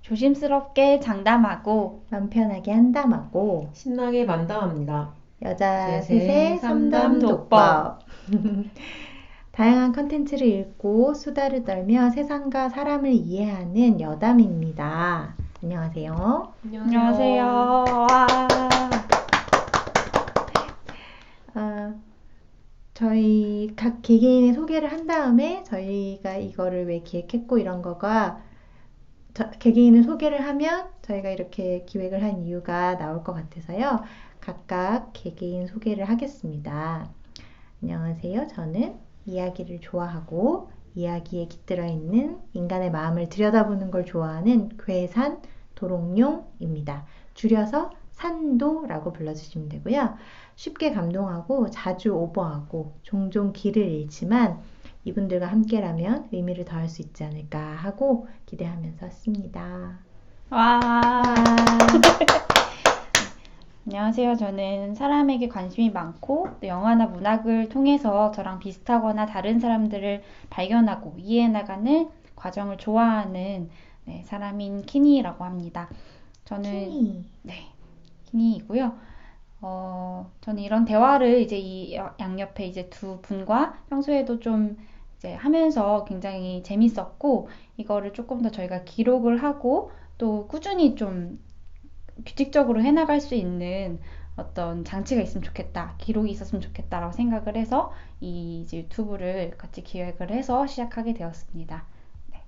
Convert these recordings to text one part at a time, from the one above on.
조심스럽게 장담하고 맘 편하게 한담하고 신나게 만담합니다. 여자 셋의 셋의 삼담 삼담독법. 다양한 컨텐츠를 읽고 수다를 떨며 세상과 사람을 이해하는 여담입니다. 안녕하세요. 안녕하세요. 와. 저희 각 개개인의 소개를 한 다음에 저희가 이거를 왜 기획했고 이런 거가 개개인을 소개를 하면 저희가 이렇게 기획을 한 이유가 나올 것 같아서요. 각각 개개인 소개를 하겠습니다. 안녕하세요. 저는 이야기를 좋아하고 이야기에 깃들어 있는 인간의 마음을 들여다보는 걸 좋아하는 괴산 도롱뇽입니다. 줄여서 산도라고 불러주시면 되고요. 쉽게 감동하고 자주 오버하고 종종 길을 잃지만 이분들과 함께라면 의미를 더할 수 있지 않을까 하고 기대하면서 씁니다. 와. 안녕하세요. 저는 사람에게 관심이 많고 또 영화나 문학을 통해서 저랑 비슷하거나 다른 사람들을 발견하고 이해해 나가는 과정을 좋아하는 사람인 키니라고 합니다. 저는 키니이고요. 저는 이런 대화를 이제 이 양옆에 이제 두 분과 평소에도 좀 이제 하면서 굉장히 재밌었고 이거를 조금 더 저희가 기록을 하고 또 꾸준히 좀 규칙적으로 해나갈 수 있는 어떤 장치가 있으면 좋겠다, 기록이 있었으면 좋겠다라고 생각을 해서 이 이제 유튜브를 같이 기획을 해서 시작하게 되었습니다. 네.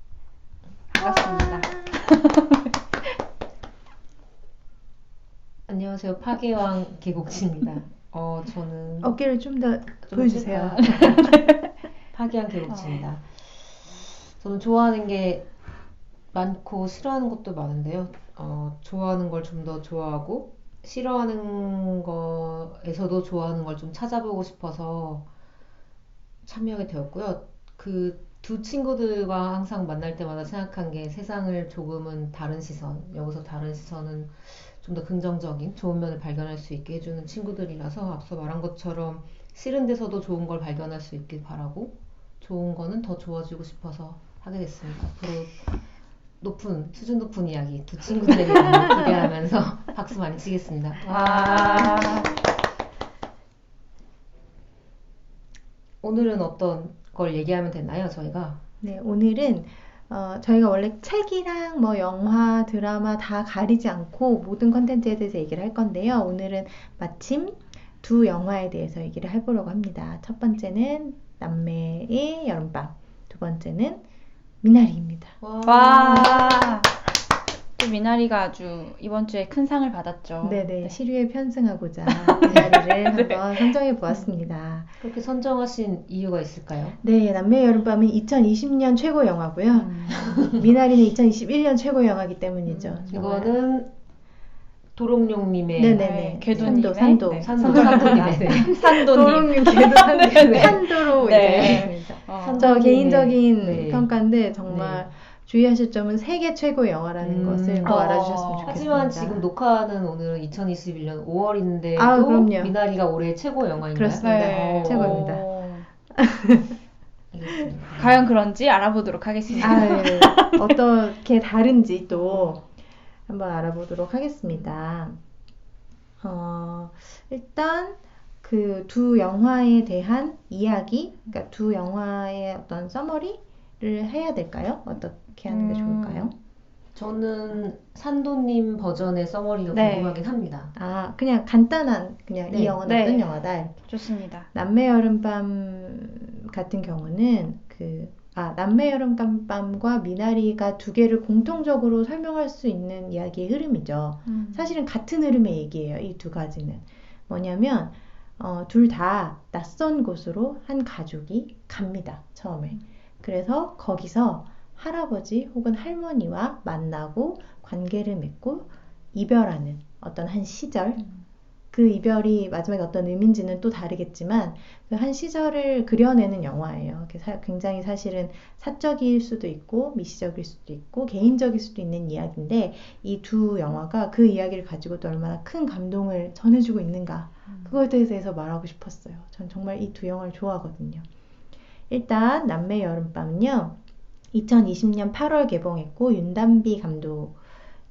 반갑습니다. 안녕하세요. 파괴왕 개국치입니다. 저는 어깨를 좀 더 보여주세요. 파괴왕 개국치입니다. 저는 좋아하는 게 많고 싫어하는 것도 많은데요. 좋아하는 걸 좀 더 좋아하고 싫어하는 거에서도 좋아하는 걸 좀 찾아보고 싶어서 참여하게 되었고요. 그 두 친구들과 항상 만날 때마다 생각한 게 세상을 조금은 다른 시선, 여기서 다른 시선은 좀 더 긍정적인 좋은 면을 발견할 수 있게 해주는 친구들이라서 앞서 말한 것처럼 싫은 데서도 좋은 걸 발견할 수 있길 바라고 좋은 거는 더 좋아지고 싶어서 하게 됐습니다. 앞으로 수준 높은 이야기 두 친구들에게 기대하면서 박수 많이 치겠습니다. 와. 오늘은 어떤 걸 얘기하면 되나요, 저희가? 네, 오늘은 저희가 원래 책이랑 뭐 영화, 드라마 다 가리지 않고 모든 컨텐츠에 대해서 얘기를 할 건데요. 오늘은 마침 두 영화에 대해서 얘기를 해보려고 합니다. 첫 번째는 남매의 여름밤, 두 번째는 미나리입니다. 와. 또 미나리가 아주 이번 주에 큰 상을 받았죠. 네네, 시류에 편승하고자 미나리를 한번 선정해 보았습니다. 그렇게 선정하신 이유가 있을까요? 네, 남매의 여름밤은 2020년 최고 영화고요. 미나리는 2021년 최고 영화이기 때문이죠. 이거는 도롱뇽님의 네네네. 궤도님의 산도. 네. 산도님의 산도님. 도롱뇽 궤도 네. 산도로 네. 이제 했습니다. 저 산도님의, 개인적인 네. 평가인데 정말 주의하실 점은 세계 최고 영화라는 것을 꼭 알아주셨으면 좋겠습니다. 하지만 지금 녹화하는 오늘은 2021년 5월인데도 그럼요. 미나리가 올해 최고 영화인가요? 그렇습니다. 네. 최고입니다. 알겠습니다. 과연 그런지 알아보도록 하겠습니다. 네. 어떻게 다른지 또 한번 알아보도록 하겠습니다. 일단 그 두 영화에 대한 이야기, 그러니까 두 영화의 어떤 서머리를 해야 될까요? 어떻게 하는 게 좋을까요? 저는 산도님 버전의 서머리가 네. 궁금하긴 합니다. 그냥 간단한 그냥 네. 이 영화는 네. 어떤 영화다. 이렇게. 좋습니다. 남매 여름밤 같은 경우는 남매 여름밤과 미나리가 두 개를 공통적으로 설명할 수 있는 이야기의 흐름이죠. 사실은 같은 흐름의 얘기예요. 이 두 가지는 뭐냐면 둘 다 낯선 곳으로 한 가족이 갑니다. 처음에. 그래서 거기서 할아버지 혹은 할머니와 만나고 관계를 맺고 이별하는 어떤 한 시절, 그 이별이 마지막에 어떤 의미인지는 또 다르겠지만 그 한 시절을 그려내는 영화예요. 굉장히 사실은 사적일 수도 있고 미시적일 수도 있고 개인적일 수도 있는 이야기인데 이 두 영화가 그 이야기를 가지고 또 얼마나 큰 감동을 전해주고 있는가, 그거에 대해서 말하고 싶었어요. 전 정말 이 두 영화를 좋아하거든요. 일단 남매 여름밤은요 2020년 8월 개봉했고 윤담비 감독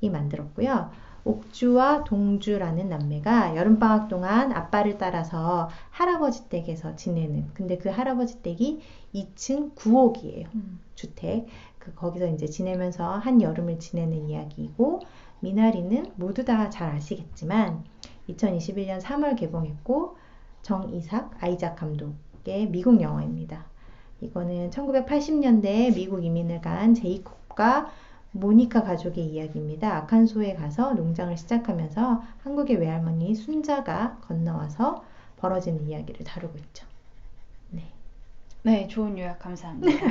만들었고요. 옥주와 동주라는 남매가 여름방학 동안 아빠를 따라서 할아버지 댁에서 지내는, 근데 그 할아버지 댁이 2층 9옥이에요. 주택. 거기서 이제 지내면서 한 여름을 지내는 이야기이고, 미나리는 모두 다 잘 아시겠지만 2021년 3월 개봉했고, 정이삭, 아이작 감독의 미국 영화입니다. 이거는 1980년대에 미국 이민을 간 제이콥과 모니카 가족의 이야기입니다. 아칸소에 가서 농장을 시작하면서 한국의 외할머니 순자가 건너와서 벌어지는 이야기를 다루고 있죠. 네. 네, 좋은 요약 감사합니다.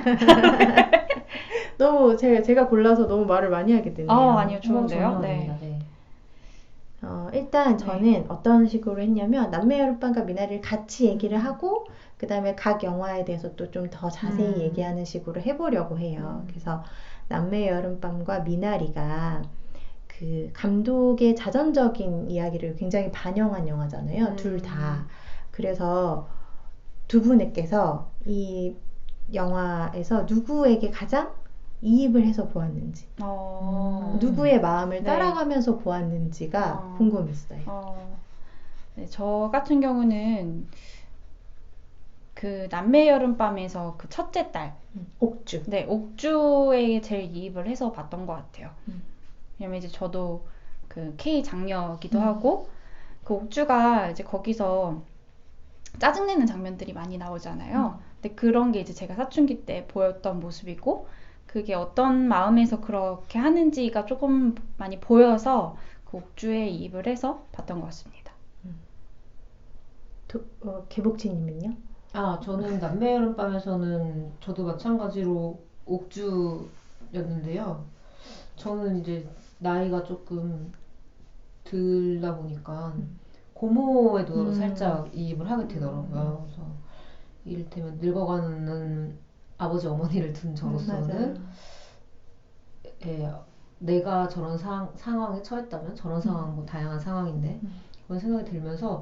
너무 제가 골라서 너무 말을 많이 하게 되네요. 아니요, 좋은데요? 네. 네. 일단 저는 어떤 식으로 했냐면 남매 여름밤과 미나리를 같이 얘기를 하고 그 다음에 각 영화에 대해서 또 좀 더 자세히 얘기하는 식으로 해보려고 해요. 그래서 남매 여름밤과 미나리가 그 감독의 자전적인 이야기를 굉장히 반영한 영화잖아요. 둘 다. 그래서 두 분께서 이 영화에서 누구에게 가장 이입을 해서 보았는지, 누구의 마음을 따라가면서 보았는지가 궁금했어요. 네, 저 같은 경우는 그 남매 여름밤에서 그 첫째 딸, 옥주. 네, 옥주에 제일 이입을 해서 봤던 것 같아요. 왜냐면 이제 저도 그 K 장녀기도 하고, 그 옥주가 이제 거기서 짜증내는 장면들이 많이 나오잖아요. 근데 그런 게 이제 제가 사춘기 때 보였던 모습이고, 그게 어떤 마음에서 그렇게 하는지가 조금 많이 보여서 그 옥주에 이입을 해서 봤던 것 같습니다. 개복치님은요? 저는 남매 여름밤에서는 저도 마찬가지로 옥주였는데요. 저는 이제 나이가 조금 들다 보니까 고모에도 살짝 이입을 하게 되더라고요. 그래서 이를테면 늙어가는 아버지 어머니를 둔 저로서는 내가 저런 상황에 처했다면 저런 상황 뭐 다양한 상황인데 그런 생각이 들면서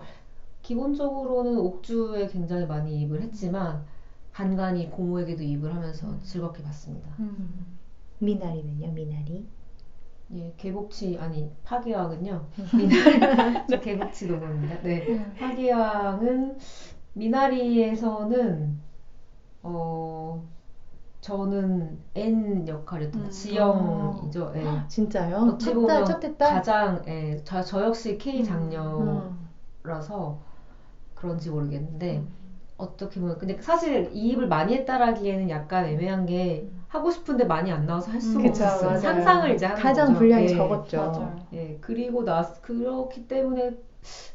기본적으로는 옥주에 굉장히 많이 이입을 했지만 간간히 고모에게도 이입을 하면서 즐겁게 봤습니다. 미나리는요? 미나리? 예, 개복치 아니 파기왕은요. 미나리 저 개복치 노노입니다. 네, 파기왕은 미나리에서는 저는 N 역할이었던 지영이죠. 예. 진짜요? 어찌 보면 첫째 딸? 가장 저 역시 K 장녀라서 그런지 모르겠는데 어떻게 보면 근데 사실 이입을 많이 했다라기에는 약간 애매한 게 하고 싶은데 많이 안 나와서 할 수가 없었어요. 맞아요. 상상을 이제 하는 가장 거죠. 분량이 예. 적었죠. 맞아요. 예, 그렇기 때문에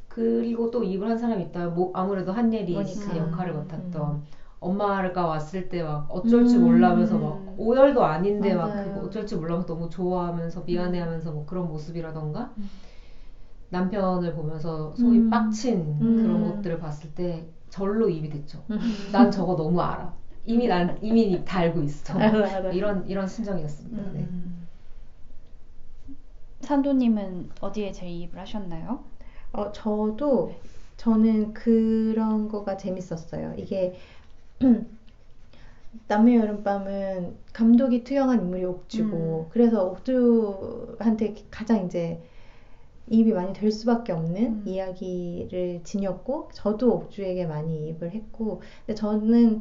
그리고 또 이입을 한 사람이 있다. 아무래도 한예리 그 역할을 맡았던 엄마가 왔을 때 막 어쩔 줄 몰라면서 막 오열도 아닌데 막 그거 어쩔 줄 몰라서 너무 좋아하면서 미안해하면서 뭐 그런 모습이라던가 남편을 보면서 소위 빡친 그런 것들을 봤을 때 절로 이입이 됐죠. 난 저거 너무 알아. 이미 다 알고 있어. 이런 심정이었습니다. 네. 산도님은 어디에 제일 이입을 하셨나요? 저는 그런 거가 재밌었어요. 이게 남의 여름밤은 감독이 투영한 인물이 옥주고 그래서 옥주한테 가장 이제 이입이 많이 될 수밖에 없는 이야기를 지녔고 저도 옥주에게 많이 이입을 했고 근데 저는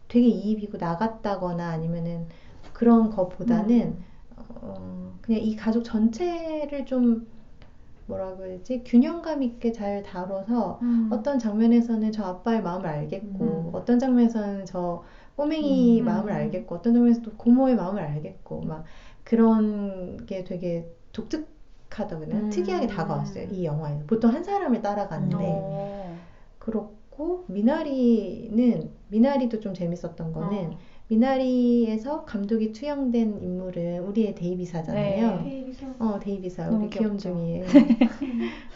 되게 이입이고 나갔다거나 아니면은 그런 것보다는 그냥 이 가족 전체를 좀 뭐라고 해야 되지? 균형감 있게 잘 다뤄서 어떤 장면에서는 저 아빠의 마음을 알겠고 어떤 장면에서는 저 꼬맹이 마음을 알겠고 어떤 장면에서 또 고모의 마음을 알겠고 막 그런 게 되게 독특하다거나 특이하게 다가왔어요. 이 영화에서 보통 한 사람을 따라가는데 그렇고 미나리도 좀 재밌었던 거는 미나리에서 감독이 투영된 인물은 우리의 데이비사잖아요. 네. 데이비사. 너무 우리 귀엽죠. 귀염둥이의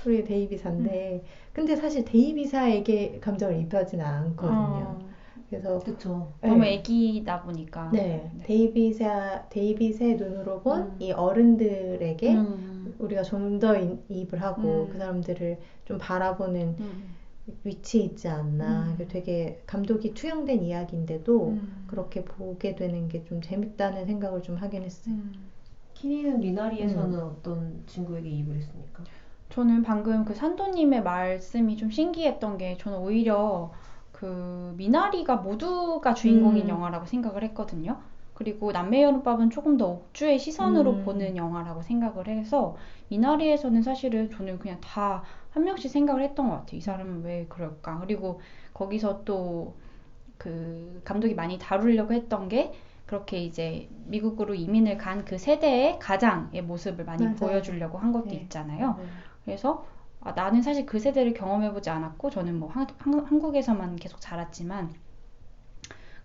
우리의 데이비사인데 근데 사실 데이비사에게 감정을 입하지는 않거든요. 그래서 그쵸. 너무 애기다 보니까. 네. 데이빗의 눈으로 본 이 어른들에게 우리가 좀 더 이입을 하고 그 사람들을 좀 바라보는 위치에 있지 않나. 되게 감독이 투영된 이야기인데도 그렇게 보게 되는 게 좀 재밌다는 생각을 좀 하긴 했어요. 키니는 미나리에서는 어떤 친구에게 이입을 했습니까? 저는 방금 그 산도님의 말씀이 좀 신기했던 게 저는 오히려 그 미나리가 모두가 주인공인 영화라고 생각을 했거든요. 그리고 남매 여름밤은 조금 더 옥주의 시선으로 보는 영화라고 생각을 해서 미나리에서는 사실은 저는 그냥 다 한 명씩 생각을 했던 것 같아요. 이 사람은 왜 그럴까? 그리고 거기서 또 그 감독이 많이 다루려고 했던 게 그렇게 이제 미국으로 이민을 간 그 세대의 가장의 모습을 많이 맞아요. 보여주려고 한 것도 네. 있잖아요. 그래서 나는 사실 그 세대를 경험해보지 않았고 저는 뭐 한국에서만 계속 자랐지만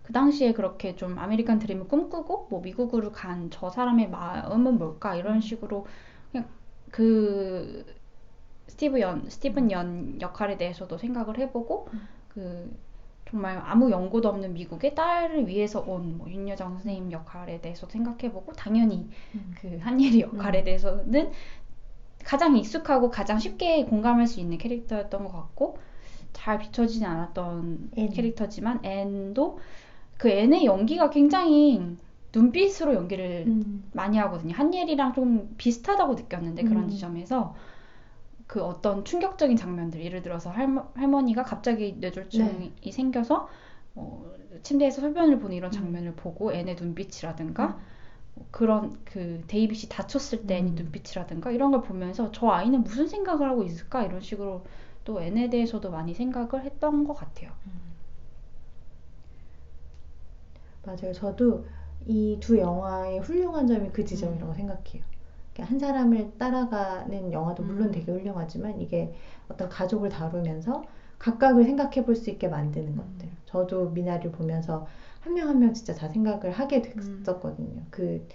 그 당시에 그렇게 좀 아메리칸 드림을 꿈꾸고 뭐 미국으로 간 저 사람의 마음은 뭘까 이런 식으로 그냥 그 스티븐 연 역할에 대해서도 생각을 해보고 그 정말 아무 연고도 없는 미국의 딸을 위해서 온 뭐 윤여정 선생님 역할에 대해서 생각해보고 당연히 그 한예리 역할에 대해서는 가장 익숙하고 가장 쉽게 공감할 수 있는 캐릭터였던 것 같고 잘 비춰지지 않았던 캐릭터지만 앤도 그 앤의 연기가 굉장히 눈빛으로 연기를 많이 하거든요. 한예리랑 좀 비슷하다고 느꼈는데 그런 지점에서 그 어떤 충격적인 장면들 예를 들어서 할머니가 갑자기 뇌졸중이 생겨서 침대에서 소변을 보는 이런 장면을 보고 앤의 눈빛이라든가 그런 그 데이빗이 다쳤을 때 앤의 눈빛이라든가 이런 걸 보면서 저 아이는 무슨 생각을 하고 있을까 이런 식으로 또 앤에 대해서도 많이 생각을 했던 것 같아요. 맞아요. 저도 이 두 영화의 훌륭한 점이 그 지점이라고 생각해요. 한 사람을 따라가는 영화도 물론 되게 훌륭하지만 이게 어떤 가족을 다루면서 각각을 생각해 볼 수 있게 만드는 것들. 저도 미나리를 보면서 한 명 한 명 진짜 다 생각을 하게 됐었거든요. 그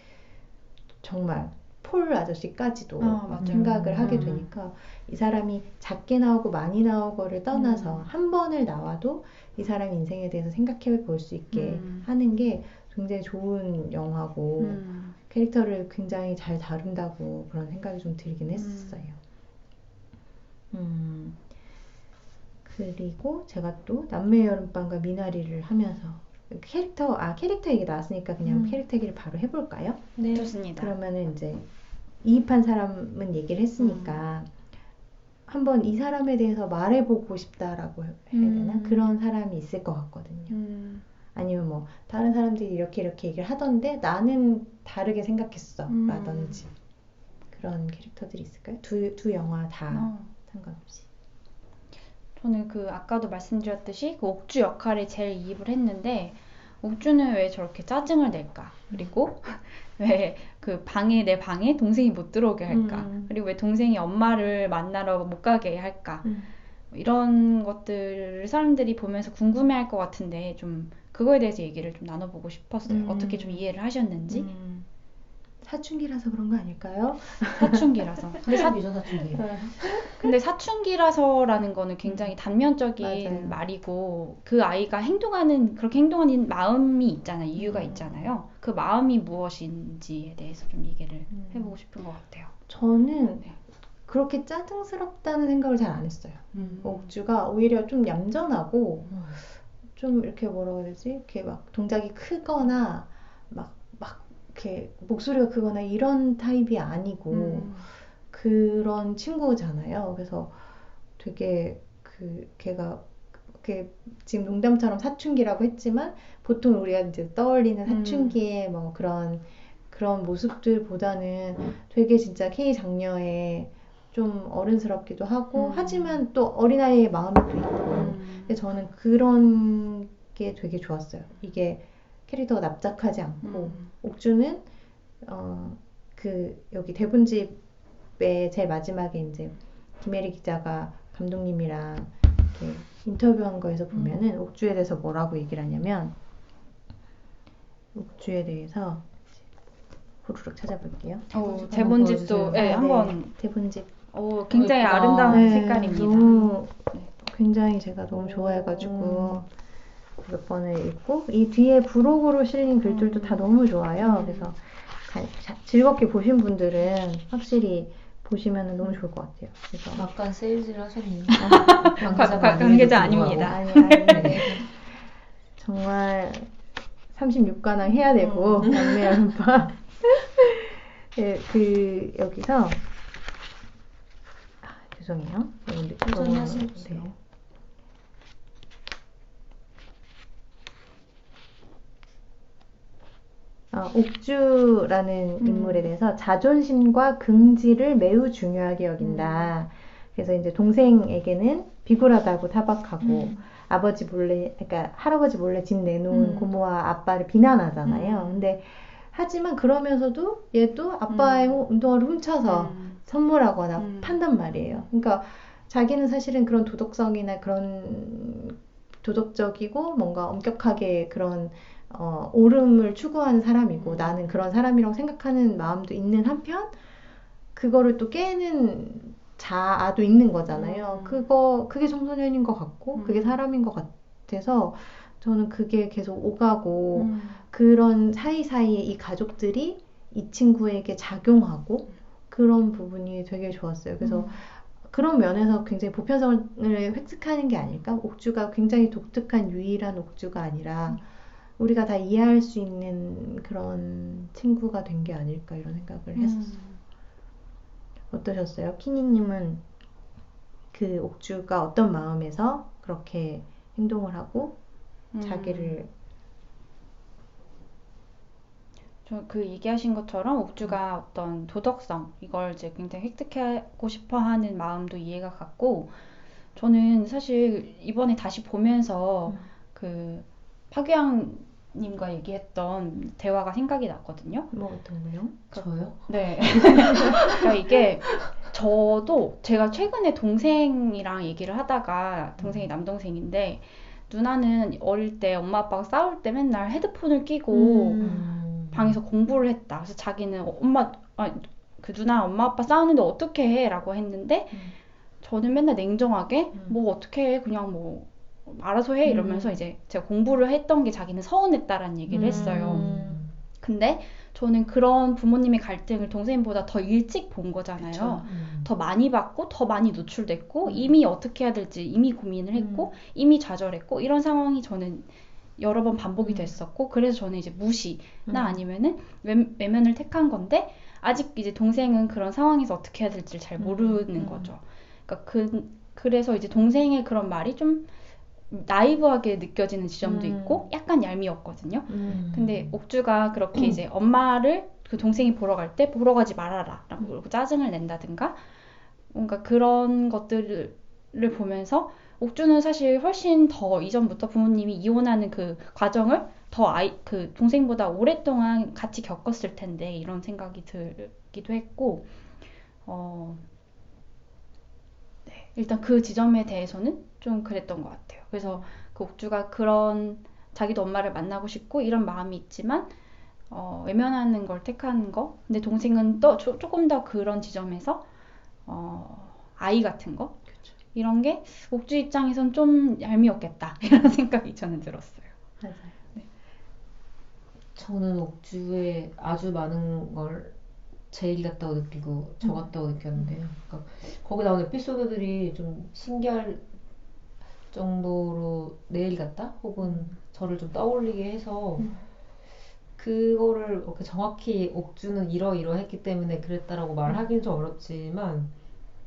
정말 폴 아저씨까지도 막 생각을 하게 되니까 이 사람이 작게 나오고 많이 나오고를 떠나서 한 번을 나와도 이 사람 인생에 대해서 생각해 볼 수 있게 하는 게 굉장히 좋은 영화고 캐릭터를 굉장히 잘 다룬다고 그런 생각이 좀 들긴 했었어요. 그리고 제가 또 남매 여름밤과 미나리를 하면서 캐릭터 얘기 나왔으니까 그냥 캐릭터 얘기를 바로 해볼까요? 네, 좋습니다. 그러면은 이제 이입한 사람은 얘기를 했으니까 한번 이 사람에 대해서 말해보고 싶다라고 해야 되나? 그런 사람이 있을 것 같거든요. 아니면 뭐 다른 사람들이 이렇게 얘기를 하던데 나는 다르게 생각했어 라든지 그런 캐릭터들이 있을까요? 두 영화 다 상관없이. 저는 그 아까도 말씀드렸듯이 그 옥주 역할에 제일 이입을 했는데 옥주는 왜 저렇게 짜증을 낼까? 그리고 왜 그 내 방에 동생이 못 들어오게 할까? 그리고 왜 동생이 엄마를 만나러 못 가게 할까? 이런 것들을 사람들이 보면서 궁금해할 것 같은데 좀 그거에 대해서 얘기를 좀 나눠보고 싶었어요. 어떻게 좀 이해를 하셨는지. 사춘기라서 그런 거 아닐까요? 사춘기라서. 사춘기. 근데 사춘기라서라는 거는 굉장히 단면적인 맞아요. 말이고 그 아이가 그렇게 행동하는 마음이 있잖아요. 이유가 있잖아요. 그 마음이 무엇인지에 대해서 좀 얘기를 해보고 싶은 것 같아요. 저는 그렇게 짜증스럽다는 생각을 잘 안 했어요. 옥주가 오히려 좀 얌전하고 좀 이렇게 뭐라고 해야 되지? 이렇게 막 동작이 크거나 막 이렇게 목소리가 크거나 이런 타입이 아니고 그런 친구잖아요. 그래서 되게 걔가 지금 농담처럼 사춘기라고 했지만 보통 우리가 이제 떠올리는 사춘기의 뭐 그런 모습들보다는 되게 진짜 K 장녀의 좀 어른스럽기도 하고 하지만 또 어린아이의 마음도 있고 근데 저는 그런 게 되게 좋았어요. 이게 캐릭터가 납작하지 않고 옥주는 여기 대본집의 제일 마지막에 이제 김혜리 기자가 감독님이랑 이렇게 인터뷰한 거에서 보면은 옥주에 대해서 뭐라고 얘기를 하냐면 옥주에 대해서 후루룩 찾아볼게요. 대본집도 한번 대본집 굉장히 아름다운 색깔입니다. 너무 굉장히 제가 너무 좋아해가지고 몇 번을 읽고 이 뒤에 부록으로 실린 글들도 다 너무 좋아요. 그래서 즐겁게 보신 분들은 확실히 보시면 너무 좋을 것 같아요. 그래서 막간 세일즈를 하셨네요. 관계자 아닙니다. 아니. 정말 36관왕 해야 되고 남매 여름밤 여기서 죄송해요. 천천히 하시면 네. 옥주라는 인물에 대해서 자존심과 긍지를 매우 중요하게 여긴다. 그래서 이제 동생에게는 비굴하다고 타박하고 아버지 몰래, 그러니까 할아버지 몰래 집 내놓은 고모와 아빠를 비난하잖아요. 근데 하지만 그러면서도 얘도 아빠의 운동화를 훔쳐서 선물하거나 판단 말이에요. 그러니까 자기는 사실은 그런 도덕성이나 그런 도덕적이고 뭔가 엄격하게 그런 옳음을 추구하는 사람이고 나는 그런 사람이라고 생각하는 마음도 있는 한편 그거를 또 깨는 자아도 있는 거잖아요. 그게 청소년인 것 같고 그게 사람인 것 같아서 저는 그게 계속 오가고 그런 사이사이에 이 가족들이 이 친구에게 작용하고 그런 부분이 되게 좋았어요. 그래서 그런 면에서 굉장히 보편성을 획득하는 게 아닐까? 옥주가 굉장히 독특한 유일한 옥주가 아니라 우리가 다 이해할 수 있는 그런 친구가 된 게 아닐까 이런 생각을 했었어요. 어떠셨어요? 키니님은 그 옥주가 어떤 마음에서 그렇게 행동을 하고 자기를 저 그 얘기하신 것처럼 옥주가 어떤 도덕성 이걸 이제 굉장히 획득하고 싶어 하는 마음도 이해가 갔고 저는 사실 이번에 다시 보면서 그 파규양님과 얘기했던 대화가 생각이 났거든요. 뭐 어떤 거요? 저요? 네. 그러니까 이게 저도 제가 최근에 동생이랑 얘기를 하다가 동생이 남동생인데 누나는 어릴 때 엄마 아빠가 싸울 때 맨날 헤드폰을 끼고 방에서 공부를 했다. 그래서 자기는 그 누나 엄마 아빠 싸우는데 어떻게 해? 라고 했는데 저는 맨날 냉정하게 뭐 어떻게 해? 그냥 뭐 알아서 해 이러면서 이제 제가 공부를 했던 게 자기는 서운했다라는 얘기를 했어요. 근데 저는 그런 부모님의 갈등을 동생보다 더 일찍 본 거잖아요. 더 많이 봤고 더 많이 노출됐고 이미 어떻게 해야 될지 이미 고민을 했고 이미 좌절했고 이런 상황이 저는 여러 번 반복이 됐었고 그래서 저는 이제 무시나 아니면은 외면을 택한 건데 아직 이제 동생은 그런 상황에서 어떻게 해야 될지 잘 모르는 거죠. 그러니까 그래서 이제 동생의 그런 말이 좀 나이브하게 느껴지는 지점도 있고 약간 얄미웠거든요. 근데 옥주가 그렇게 이제 엄마를 그 동생이 보러 갈 때 보러 가지 말아라 라고 짜증을 낸다든가 뭔가 그런 것들을 보면서 옥주는 사실 훨씬 더 이전부터 부모님이 이혼하는 그 과정을 그 동생보다 오랫동안 같이 겪었을 텐데 이런 생각이 들기도 했고 네, 일단 그 지점에 대해서는 좀 그랬던 것 같아요. 그래서 그 옥주가 그런 자기도 엄마를 만나고 싶고 이런 마음이 있지만 외면하는 걸 택하는 거. 근데 동생은 또 조금 더 그런 지점에서 아이 같은 거 이런 게 옥주 입장에선 좀 얄미웠겠다 이런 생각이 저는 들었어요. 맞아요. 네. 저는 옥주에 아주 많은 걸 제 일 같다고 느끼고 저 같다고 느꼈는데요. 그러니까 거기 나오는 에피소드들이 좀 신기할 정도로 내 일 같다? 혹은 저를 좀 떠올리게 해서 그거를 이렇게 정확히 옥주는 이러이러했기 때문에 그랬다라고 말하기는 좀 어렵지만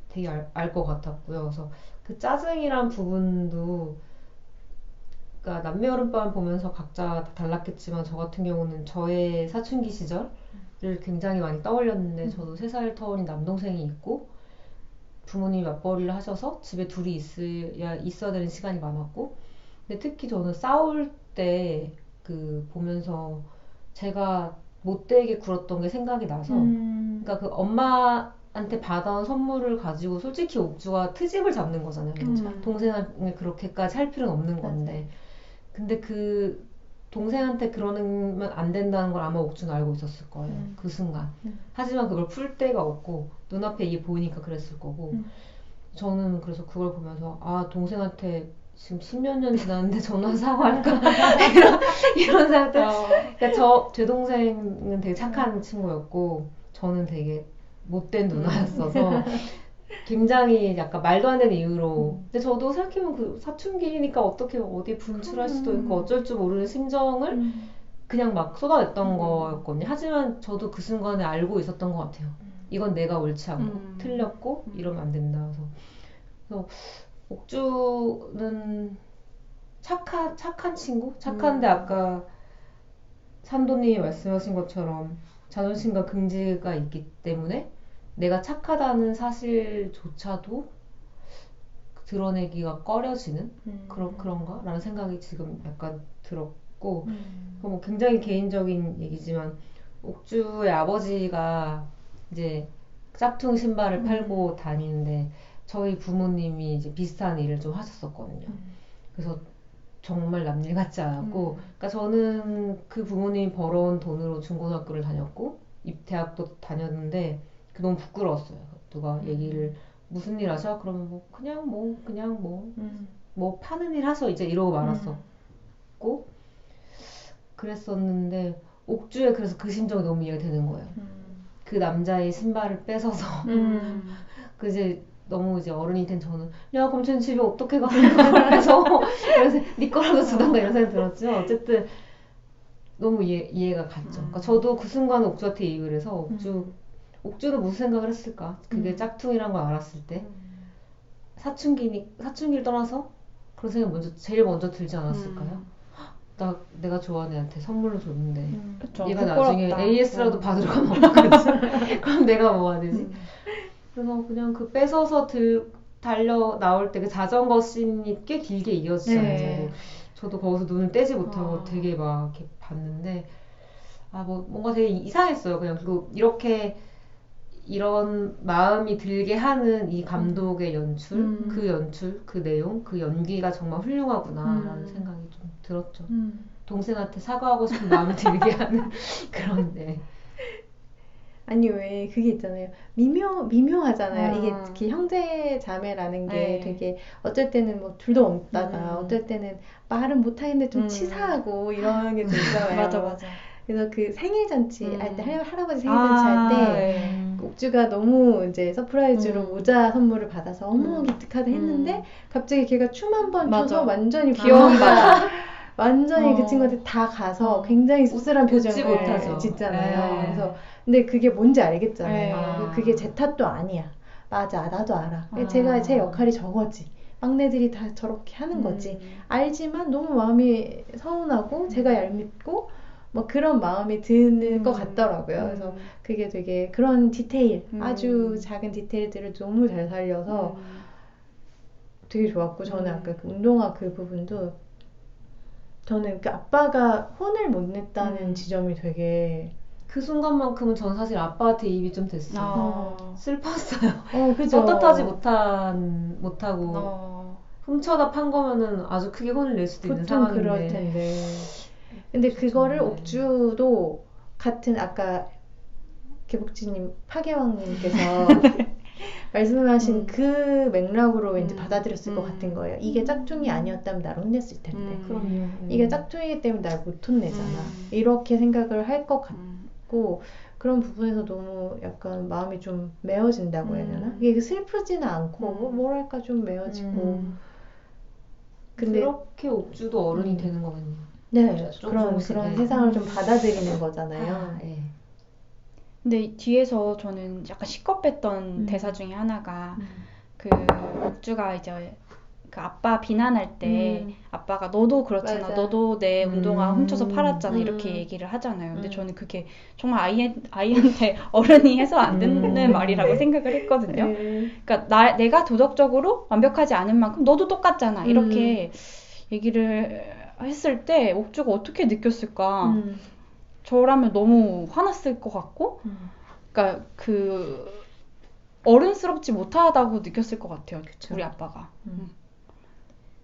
되게 알 것 같았고요. 그래서 그 짜증이란 부분도 그러니까 남매여름밤 보면서 각자 다 달랐겠지만 저 같은 경우는 저의 사춘기 시절을 굉장히 많이 떠올렸는데 저도 3살 터울인 남동생이 있고 부모님이 맞벌이를 하셔서 집에 둘이 있어야 되는 시간이 많았고 근데 특히 저는 싸울 때 그 보면서 제가 못되게 굴었던 게 생각이 나서 그러니까 그 엄마한테 받아온 선물을 가지고 솔직히 옥주가 트집을 잡는 거잖아요. 동생을 그렇게까지 할 필요는 없는 건데 근데 그 동생한테 그러면 안 된다는 걸 아마 옥주는 알고 있었을 거예요. 그 순간. 하지만 그걸 풀 데가 없고 눈앞에 이게 보이니까 그랬을 거고 저는 그래서 그걸 보면서 아 동생한테 지금 10몇 년 지났는데 전화 사과할까 이런 생각들. 그러니까 제 동생은 되게 착한 친구였고 저는 되게 못된 누나였어서 굉장히 약간 말도 안 되는 이유로 근데 저도 생각해보면 그 사춘기니까 어떻게 어디 분출할 수도 있고 어쩔 줄 모르는 심정을 그냥 막 쏟아냈던 거였거든요. 하지만 저도 그 순간에 알고 있었던 것 같아요. 이건 내가 옳지 않고 틀렸고 이러면 안 된다. 그래서 옥주는 착한 친구? 착한데 아까 산도님이 말씀하신 것처럼 자존심과 긍지가 있기 때문에 내가 착하다는 사실조차도 드러내기가 꺼려지는 그런가? 라는 생각이 지금 약간 들었고 뭐 굉장히 개인적인 얘기지만 옥주의 아버지가 이제 짝퉁 신발을 팔고 다니는데 저희 부모님이 이제 비슷한 일을 좀 하셨었거든요. 그래서 정말 남일 같지 않았고 그러니까 저는 그 부모님이 벌어온 돈으로 중고등학교를 다녔고 대학도 다녔는데 너무 부끄러웠어요. 누가 얘기를 무슨 일 하셔? 그러면 뭐 그냥 뭐 파는 일 하셔 이제 이러고 말았었고 그랬었는데 옥주에 그래서 그 심정이 너무 이해가 되는 거예요. 그 남자의 신발을 뺏어서 그 이제 너무 이제 어른이 된 저는 야 그럼 쟤는 집에 어떻게 가는 거야? 그래서 네 거라도 주던가 이런 생각이 들었죠. 어쨌든 너무 이해가 갔죠. 그러니까 저도 그 순간 옥주한테 얘기를 해서 옥주는 무슨 생각을 했을까? 그게 짝퉁이란 걸 알았을 때 사춘기를 떠나서 그런 생각이 제일 먼저 들지 않았을까요? 내가 좋아하는 애한테 선물로 줬는데 그쵸, 얘가 부끄럽다. 나중에 AS라도 받으러 가면 어떡하지? 그럼 내가 뭐 해야 되지? 그래서 그냥 그 뺏어서 달려 나올 때 그 자전거 씬이 꽤 길게 이어지잖아요. 네. 저도 거기서 눈을 떼지 못하고 되게 막 이렇게 봤는데 뭐 뭔가 되게 이상했어요. 그냥 그리고 이런 마음이 들게 하는 이 감독의 연출, 그 내용, 그 연기가 정말 훌륭하구나라는 생각이 좀 들었죠. 동생한테 사과하고 싶은 마음이 들게 하는 그런 네. 아니 왜 그게 있잖아요. 미묘하잖아요. 이게 특히 형제 자매라는 게 되게 어쩔 때는 뭐 둘도 없다가 어쩔 때는 말은 못하겠는데 좀 치사하고 이런 게 좀 있잖아요. 맞아. 그래서 그 생일 잔치 할 때 할아버지 생일 잔치 할 때 옥주가 너무 이제 서프라이즈로 모자 선물을 받아서 어머 기특하다 했는데 갑자기 걔가 춤 한 번 춰서 완전히 귀여운 분위기가 완전히 그 친구한테 다 가서 굉장히 씁쓸한 표정을 못하죠. 짓잖아요. 그래서 근데 그게 뭔지 알겠잖아요. 그게 제 탓도 아니야. 맞아, 나도 알아. 제 역할이 저거지. 막내들이 다 저렇게 하는 거지. 알지만 너무 마음이 서운하고 제가 얄밉고 뭐 그런 마음이 드는 것 같더라고요. 그래서 그게 되게 그런 디테일, 아주 작은 디테일들을 너무 잘 살려서 되게 좋았고 저는 아까 그 운동화 그 부분도 저는 그 아빠가 혼을 못 냈다는 지점이 되게 그 순간만큼은 전 사실 아빠한테 입이 좀 됐어요. 슬펐어요. 그죠. 떳떳하지 못하고 훔쳐다 판 거면은 아주 크게 혼을 낼 수도 있는 상황인데. 그럴 텐데. 근데 그거를 옥주도 같은 아까 개복지님 파괴왕님께서 말씀하신 그 맥락으로 왠지 받아들였을 것 같은 거예요. 이게 짝퉁이 아니었다면 나를 혼냈을 텐데. 그럼요. 이게 짝퉁이기 때문에 날 못 혼내잖아. 이렇게 생각을 할 것 같고 그런 부분에서 너무 약간 마음이 좀 메어진다고 해야 되나? 이게 슬프지는 않고 뭐랄까 좀 메어지고. 근데 그렇게 옥주도 어른이 되는 거군요. 네, 그런 세상을 좀 받아들이는 거잖아요. 네. 근데 뒤에서 저는 약간 시겁했던 대사 중에 하나가 그 옥주가 이제 그 아빠 비난할 때 아빠가 너도 그렇잖아. 맞아. 너도 내 운동화 훔쳐서 팔았잖아. 이렇게 얘기를 하잖아요. 근데 저는 그게 정말 아이한테 어른이 해서 안 되는 말이라고 생각을 했거든요. 그러니까 내가 도덕적으로 완벽하지 않은 만큼 너도 똑같잖아. 이렇게 얘기를 했을 때 옥주가 어떻게 느꼈을까? 저라면 너무 화났을 것 같고, 그러니까 그 어른스럽지 못하다고 느꼈을 것 같아요. 그쵸. 우리 아빠가.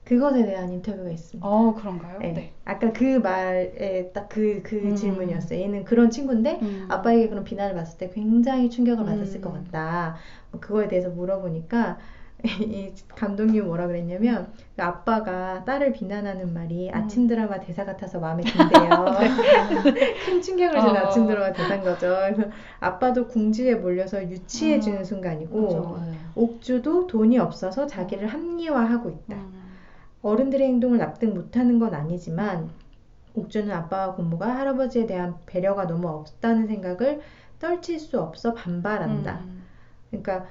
그것에 대한 인터뷰가 있습니다. 그런가요? 네. 네. 아까 그 말에 딱 그 질문이었어요. 얘는 그런 친구인데 아빠에게 그런 비난을 받았을 때 굉장히 충격을 받았을 것 같다. 그거에 대해서 물어보니까 이 감독님이 뭐라 그랬냐면 그 아빠가 딸을 비난하는 말이 아침 드라마 대사 같아서 마음에 든대요. 큰 충격을 준 아침 드라마 대사인 거죠. 그래서 아빠도 궁지에 몰려서 유치해주는 순간이고 옥주도 돈이 없어서 자기를 합리화하고 있다. 어른들의 행동을 납득 못하는 건 아니지만 옥주는 아빠와 고모가 할아버지에 대한 배려가 너무 없다는 생각을 떨칠 수 없어 반발한다. 그러니까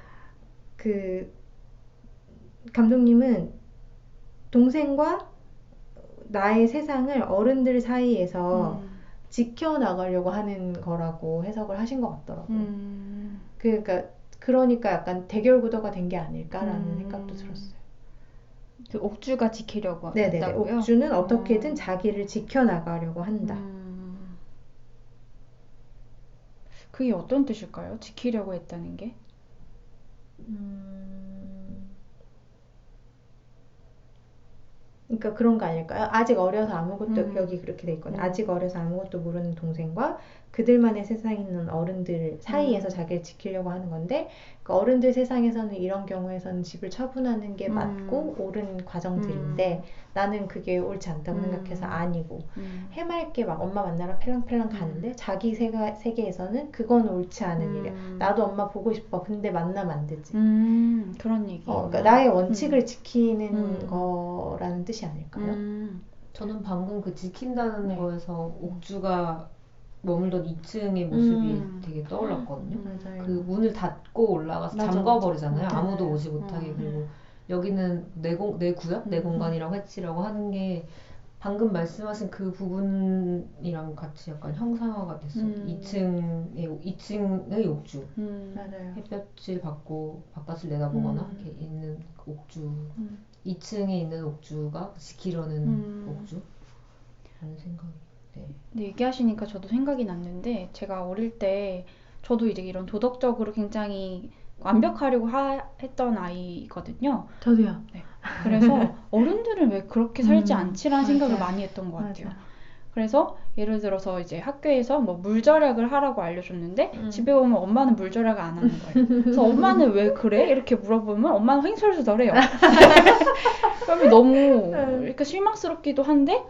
그 감독님은 동생과 나의 세상을 어른들 사이에서 지켜나가려고 하는 거라고 해석을 하신 것 같더라고요. 그러니까 약간 대결 구도가 된 게 아닐까라는 생각도 들었어요. 그 옥주가 지키려고 네네. 했다고요? 옥주는 어떻게든 자기를 지켜나가려고 한다. 그게 어떤 뜻일까요? 지키려고 했다는 게? 그러니까 그런 거 아닐까요? 아직 어려서 아무것도 여기 그렇게 돼 있거든요. 아직 어려서 아무것도 모르는 동생과 그들만의 세상에 있는 어른들 사이에서 자기를 지키려고 하는 건데 그 어른들 세상에서는 이런 경우에서는 집을 처분하는 게 맞고 옳은 과정들인데 나는 그게 옳지 않다고 생각해서 아니고 해맑게 막 엄마 만나러 펠랑펠랑 가는데 자기 세계에서는 그건 옳지 않은 일이야. 나도 엄마 보고 싶어. 근데 만나면 안 되지. 그런 얘기. 그러니까 나의 원칙을 지키는 거라는 뜻이 아닐까요? 저는 방금 그 지킨다는 거에서 옥주가 머물던 2층의 모습이 되게 떠올랐거든요. 맞아요. 그 문을 닫고 올라가서 잠궈버리잖아요. 아무도 오지 못하게. 그리고 여기는 내 구역? 내 공간이라고 했지라고 하는 게 방금 말씀하신 그 부분이랑 같이 약간 형상화가 됐어요. 2층의 옥주. 맞아요. 햇볕을 받고 바깥을 내다보거나 이렇게 있는 옥주. 2층에 있는 옥주가 지키려는 옥주. 라는 생각이. 네, 얘기하시니까 저도 생각이 났는데 제가 어릴 때 저도 이제 이런 도덕적으로 굉장히 완벽하려고 했던 아이거든요. 저도요. 네. 그래서 어른들은 왜 그렇게 살지 않지라는 생각을 많이 했던 것 같아요. 그래서 예를 들어서 이제 학교에서 뭐 물절약을 하라고 알려줬는데 집에 오면 엄마는 물절약을 안 하는 거예요. 그래서 엄마는 왜 그래? 이렇게 물어보면 엄마는 횡설수설해요. 그러면 너무 이렇게 실망스럽기도 한데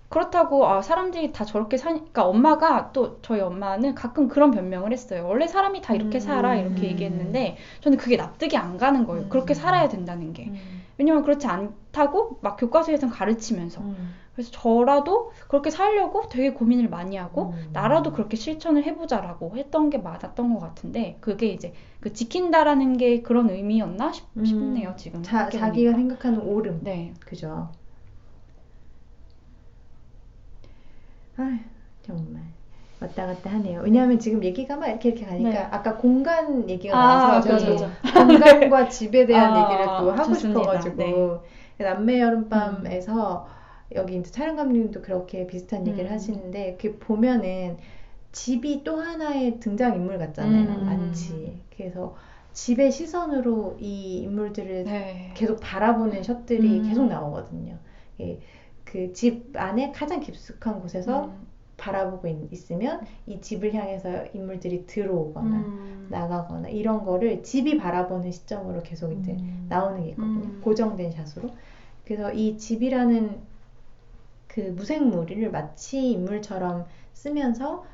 그렇다고 사람들이 다 저렇게 사니까 엄마가 또 저희 엄마는 가끔 그런 변명을 했어요. 원래 사람이 다 이렇게 살아 이렇게 얘기했는데 저는 그게 납득이 안 가는 거예요. 그렇게 살아야 된다는 게. 왜냐면 그렇지 않다고 막 교과서에선 가르치면서. 그래서 저라도 그렇게 살려고 되게 고민을 많이 하고 나라도 그렇게 실천을 해보자라고 했던 게 맞았던 것 같은데 그게 이제 그 지킨다라는 게 그런 의미였나 싶네요. 지금 자기가 생각하는 옳음. 네. 그죠. 아 정말 왔다 갔다 하네요. 왜냐하면 지금 얘기가 막 이렇게 가니까 아까 공간 얘기가 나와서 저도 공간과 집에 대한 얘기를 또 하고 싶어가지고 남매 여름밤에서 여기 이제 촬영 감독님도 그렇게 비슷한 얘기를 하시는데 이렇게 보면은 집이 또 하나의 등장 인물 같잖아요. 마치 그래서 집의 시선으로 이 인물들을 계속 바라보는 샷들이 계속 나오거든요. 그 집 안에 가장 깊숙한 곳에서 바라보고 있으면 이 집을 향해서 인물들이 들어오거나 나가거나 이런 거를 집이 바라보는 시점으로 계속 이제 나오는 게 있거든요. 고정된 샷으로. 그래서 이 집이라는 그 무생물을 마치 인물처럼 쓰면서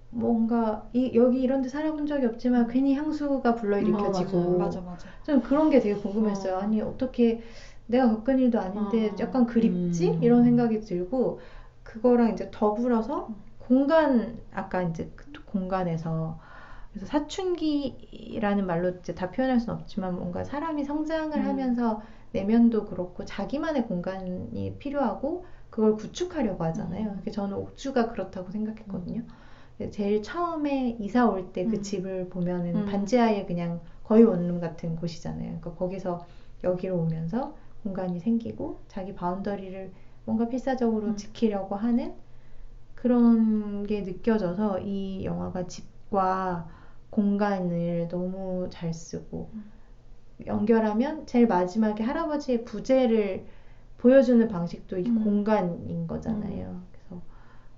뭔가 여기 이런 데 살아본 적이 없지만 괜히 향수가 불러일으켜지고 맞아. 좀 그런 게 되게 궁금했어요. 아니 어떻게 내가 겪은 일도 아닌데 약간 그립지? 이런 생각이 들고 그거랑 이제 더불어서 공간 아까 이제 그 공간에서 그래서 사춘기라는 말로 이제 다 표현할 수는 없지만 뭔가 사람이 성장을 하면서 내면도 그렇고 자기만의 공간이 필요하고 그걸 구축하려고 하잖아요. 저는 옥주가 그렇다고 생각했거든요. 제일 처음에 이사 올 때 그 집을 보면은 반지하에 그냥 거의 원룸 같은 곳이잖아요. 그러니까 거기서 여기로 오면서 공간이 생기고 자기 바운더리를 뭔가 필사적으로 지키려고 하는 그런 게 느껴져서 이 영화가 집과 공간을 너무 잘 쓰고 연결하면 제일 마지막에 할아버지의 부재를 보여주는 방식도 이 공간인 거잖아요. 그래서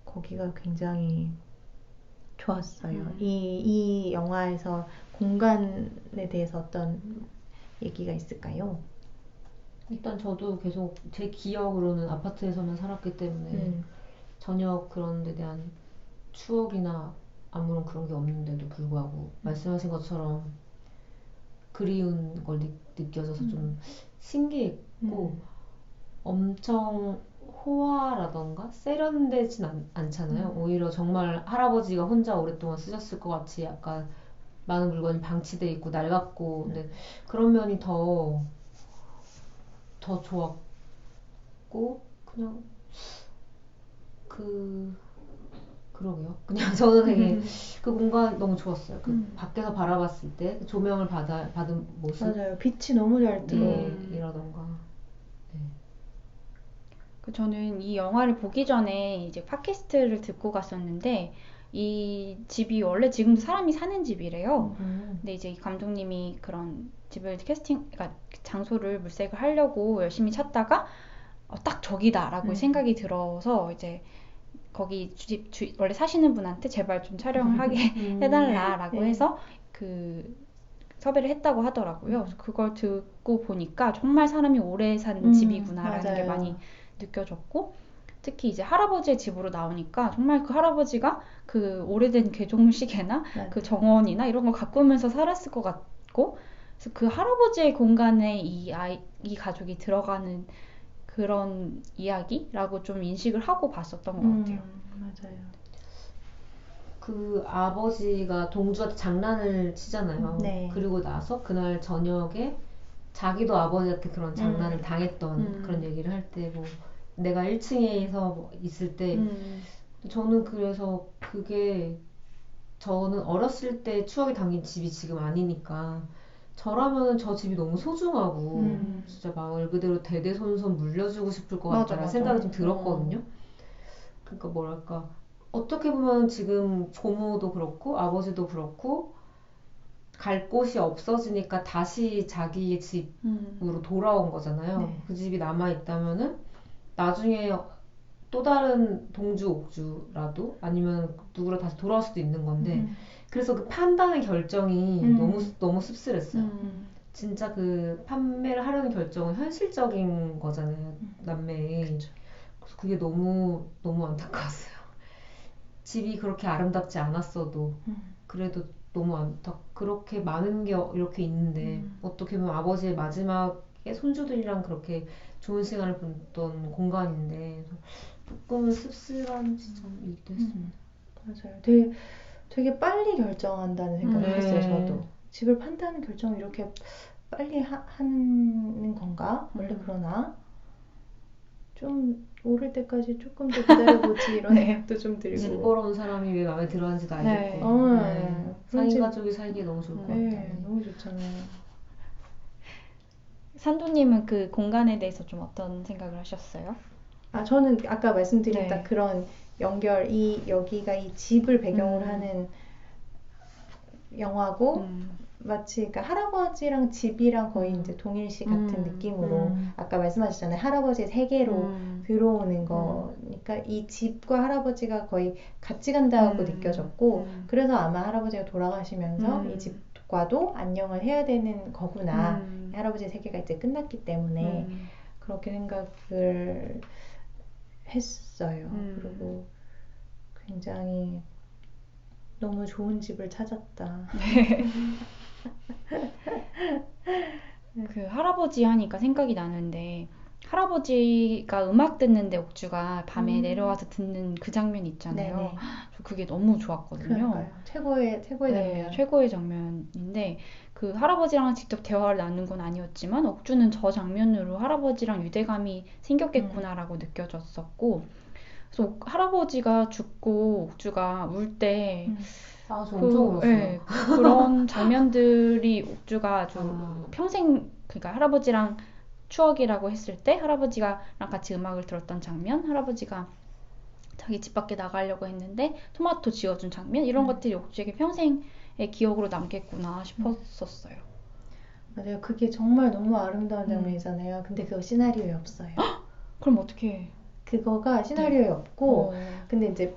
거기가 굉장히 좋았어요. 이 영화에서 공간에 대해서 어떤 얘기가 있을까요? 일단 저도 계속 제 기억으로는 아파트에서만 살았기 때문에 전혀 그런 데 대한 추억이나 아무런 그런 게 없는데도 불구하고 말씀하신 것처럼 그리운 걸 느껴져서 좀 신기했고 엄청 호화라던가 세련되진 않잖아요. 오히려 정말 할아버지가 혼자 오랫동안 쓰셨을 것 같이 약간 많은 물건이 방치돼 있고 낡았고, 근데 그런 면이 더 좋았고, 그냥 그러게요. 그냥 저는 되게 그 공간 너무 좋았어요. 그 밖에서 바라봤을 때 그 조명을 받은 모습. 맞아요. 빛이 너무 잘 들어. 이라던가. 네. 저는 이 영화를 보기 전에 이제 팟캐스트를 듣고 갔었는데 이 집이 원래 지금도 사람이 사는 집이래요. 근데 이제 이 감독님이 그런 집을 그러니까 장소를 물색을 하려고 열심히 찾다가 딱 저기다라고 생각이 들어서 이제 거기 원래 사시는 분한테 제발 좀 촬영을 하게 해달라라고 해서 그 섭외를 했다고 하더라고요. 그래서 그걸 듣고 보니까 정말 사람이 오래 산 집이구나라는 맞아요. 게 많이 느껴졌고, 특히 이제 할아버지의 집으로 나오니까 정말 그 할아버지가 그 오래된 괴종시계나 그 정원이나 이런 걸 가꾸면서 살았을 것 같고, 그래서 그 할아버지의 공간에 이 가족이 들어가는 그런 이야기라고 좀 인식을 하고 봤었던 것 같아요. 맞아요. 그 아버지가 동주한테 장난을 치잖아요. 네. 그리고 나서 그날 저녁에 자기도 아버지한테 그런 장난을 당했던 그런 얘기를 할 때 뭐 내가 1층에서 있을 때 저는 그래서 그게 저는 어렸을 때 추억이 담긴 집이 지금 아니니까 저라면 저 집이 너무 소중하고 진짜 말 그대로 대대손손 물려주고 싶을 것 같다는 생각이 좀 들었거든요. 그러니까 뭐랄까 어떻게 보면 지금 고모도 그렇고 아버지도 그렇고 갈 곳이 없어지니까 다시 자기의 집으로 돌아온 거잖아요. 네. 그 집이 남아있다면은 나중에 또 다른 동주 옥주라도 아니면 누구로 다시 돌아올 수도 있는 건데 그래서 그 판단의 결정이 너무 씁쓸했어요. 진짜 그 판매를 하려는 결정은 현실적인 거잖아요. 남매의. 그래서 그게 너무 안타까웠어요. 집이 그렇게 아름답지 않았어도 그래도 너무 그렇게 많은 게 이렇게 있는데 어떻게 보면 아버지의 마지막에 손주들이랑 그렇게 좋은 시간을 보냈던 공간인데 조금은 씁쓸한 지점이기도 했습니다. 맞아요. 되게 빨리 결정한다는 생각을 했어요. 저도 집을 판다는 결정을 이렇게 빨리 하는 건가? 원래 그러나 좀 오를 때까지 조금 더 기다려보지 이런 생각도 좀 들고. 집 보러 온 사람이 왜 마음에 들어하는지도 알겠고 상인 가족이 살기에 너무 좋을 것 같아요. 너무 좋잖아요. 산도님은 그 공간에 대해서 좀 어떤 생각을 하셨어요? 저는 아까 말씀드린 딱 그런 연결, 여기가 이 집을 배경으로 하는 영화고, 마치 그러니까 할아버지랑 집이랑 거의 이제 동일시 같은 느낌으로, 아까 말씀하셨잖아요. 할아버지의 세계로 들어오는 거니까 이 집과 할아버지가 거의 같이 간다고 느껴졌고, 그래서 아마 할아버지가 돌아가시면서 이 집과도 안녕을 해야 되는 거구나. 할아버지의 세계가 이제 끝났기 때문에 그렇게 생각을 했어요. 그리고 굉장히 너무 좋은 집을 찾았다. 그 할아버지 하니까 생각이 나는데, 할아버지가 음악 듣는데 옥주가 밤에 내려와서 듣는 그 장면 있잖아요. 저 그게 너무 좋았거든요. 그러니까요. 최고의 장면. 최고의 장면인데, 그 할아버지랑 직접 대화를 나눈 건 아니었지만 옥주는 저 장면으로 할아버지랑 유대감이 생겼겠구나라고 느껴졌었고, 그래서 할아버지가 죽고 옥주가 울 때 저 엄청 울었어요. 그런 장면들이 옥주가 아주 평생, 그러니까 할아버지랑 추억이라고 했을 때 할아버지랑 같이 음악을 들었던 장면, 할아버지가 자기 집 밖에 나가려고 했는데 토마토 지어준 장면, 이런 것들이 옥주에게 평생의 기억으로 남겠구나 싶었었어요. 맞아요. 그게 정말 너무 아름다운 장면이잖아요. 근데 그거 시나리오에 없어요. 그럼 어떻게? 그거가 시나리오에 없고, 근데 이제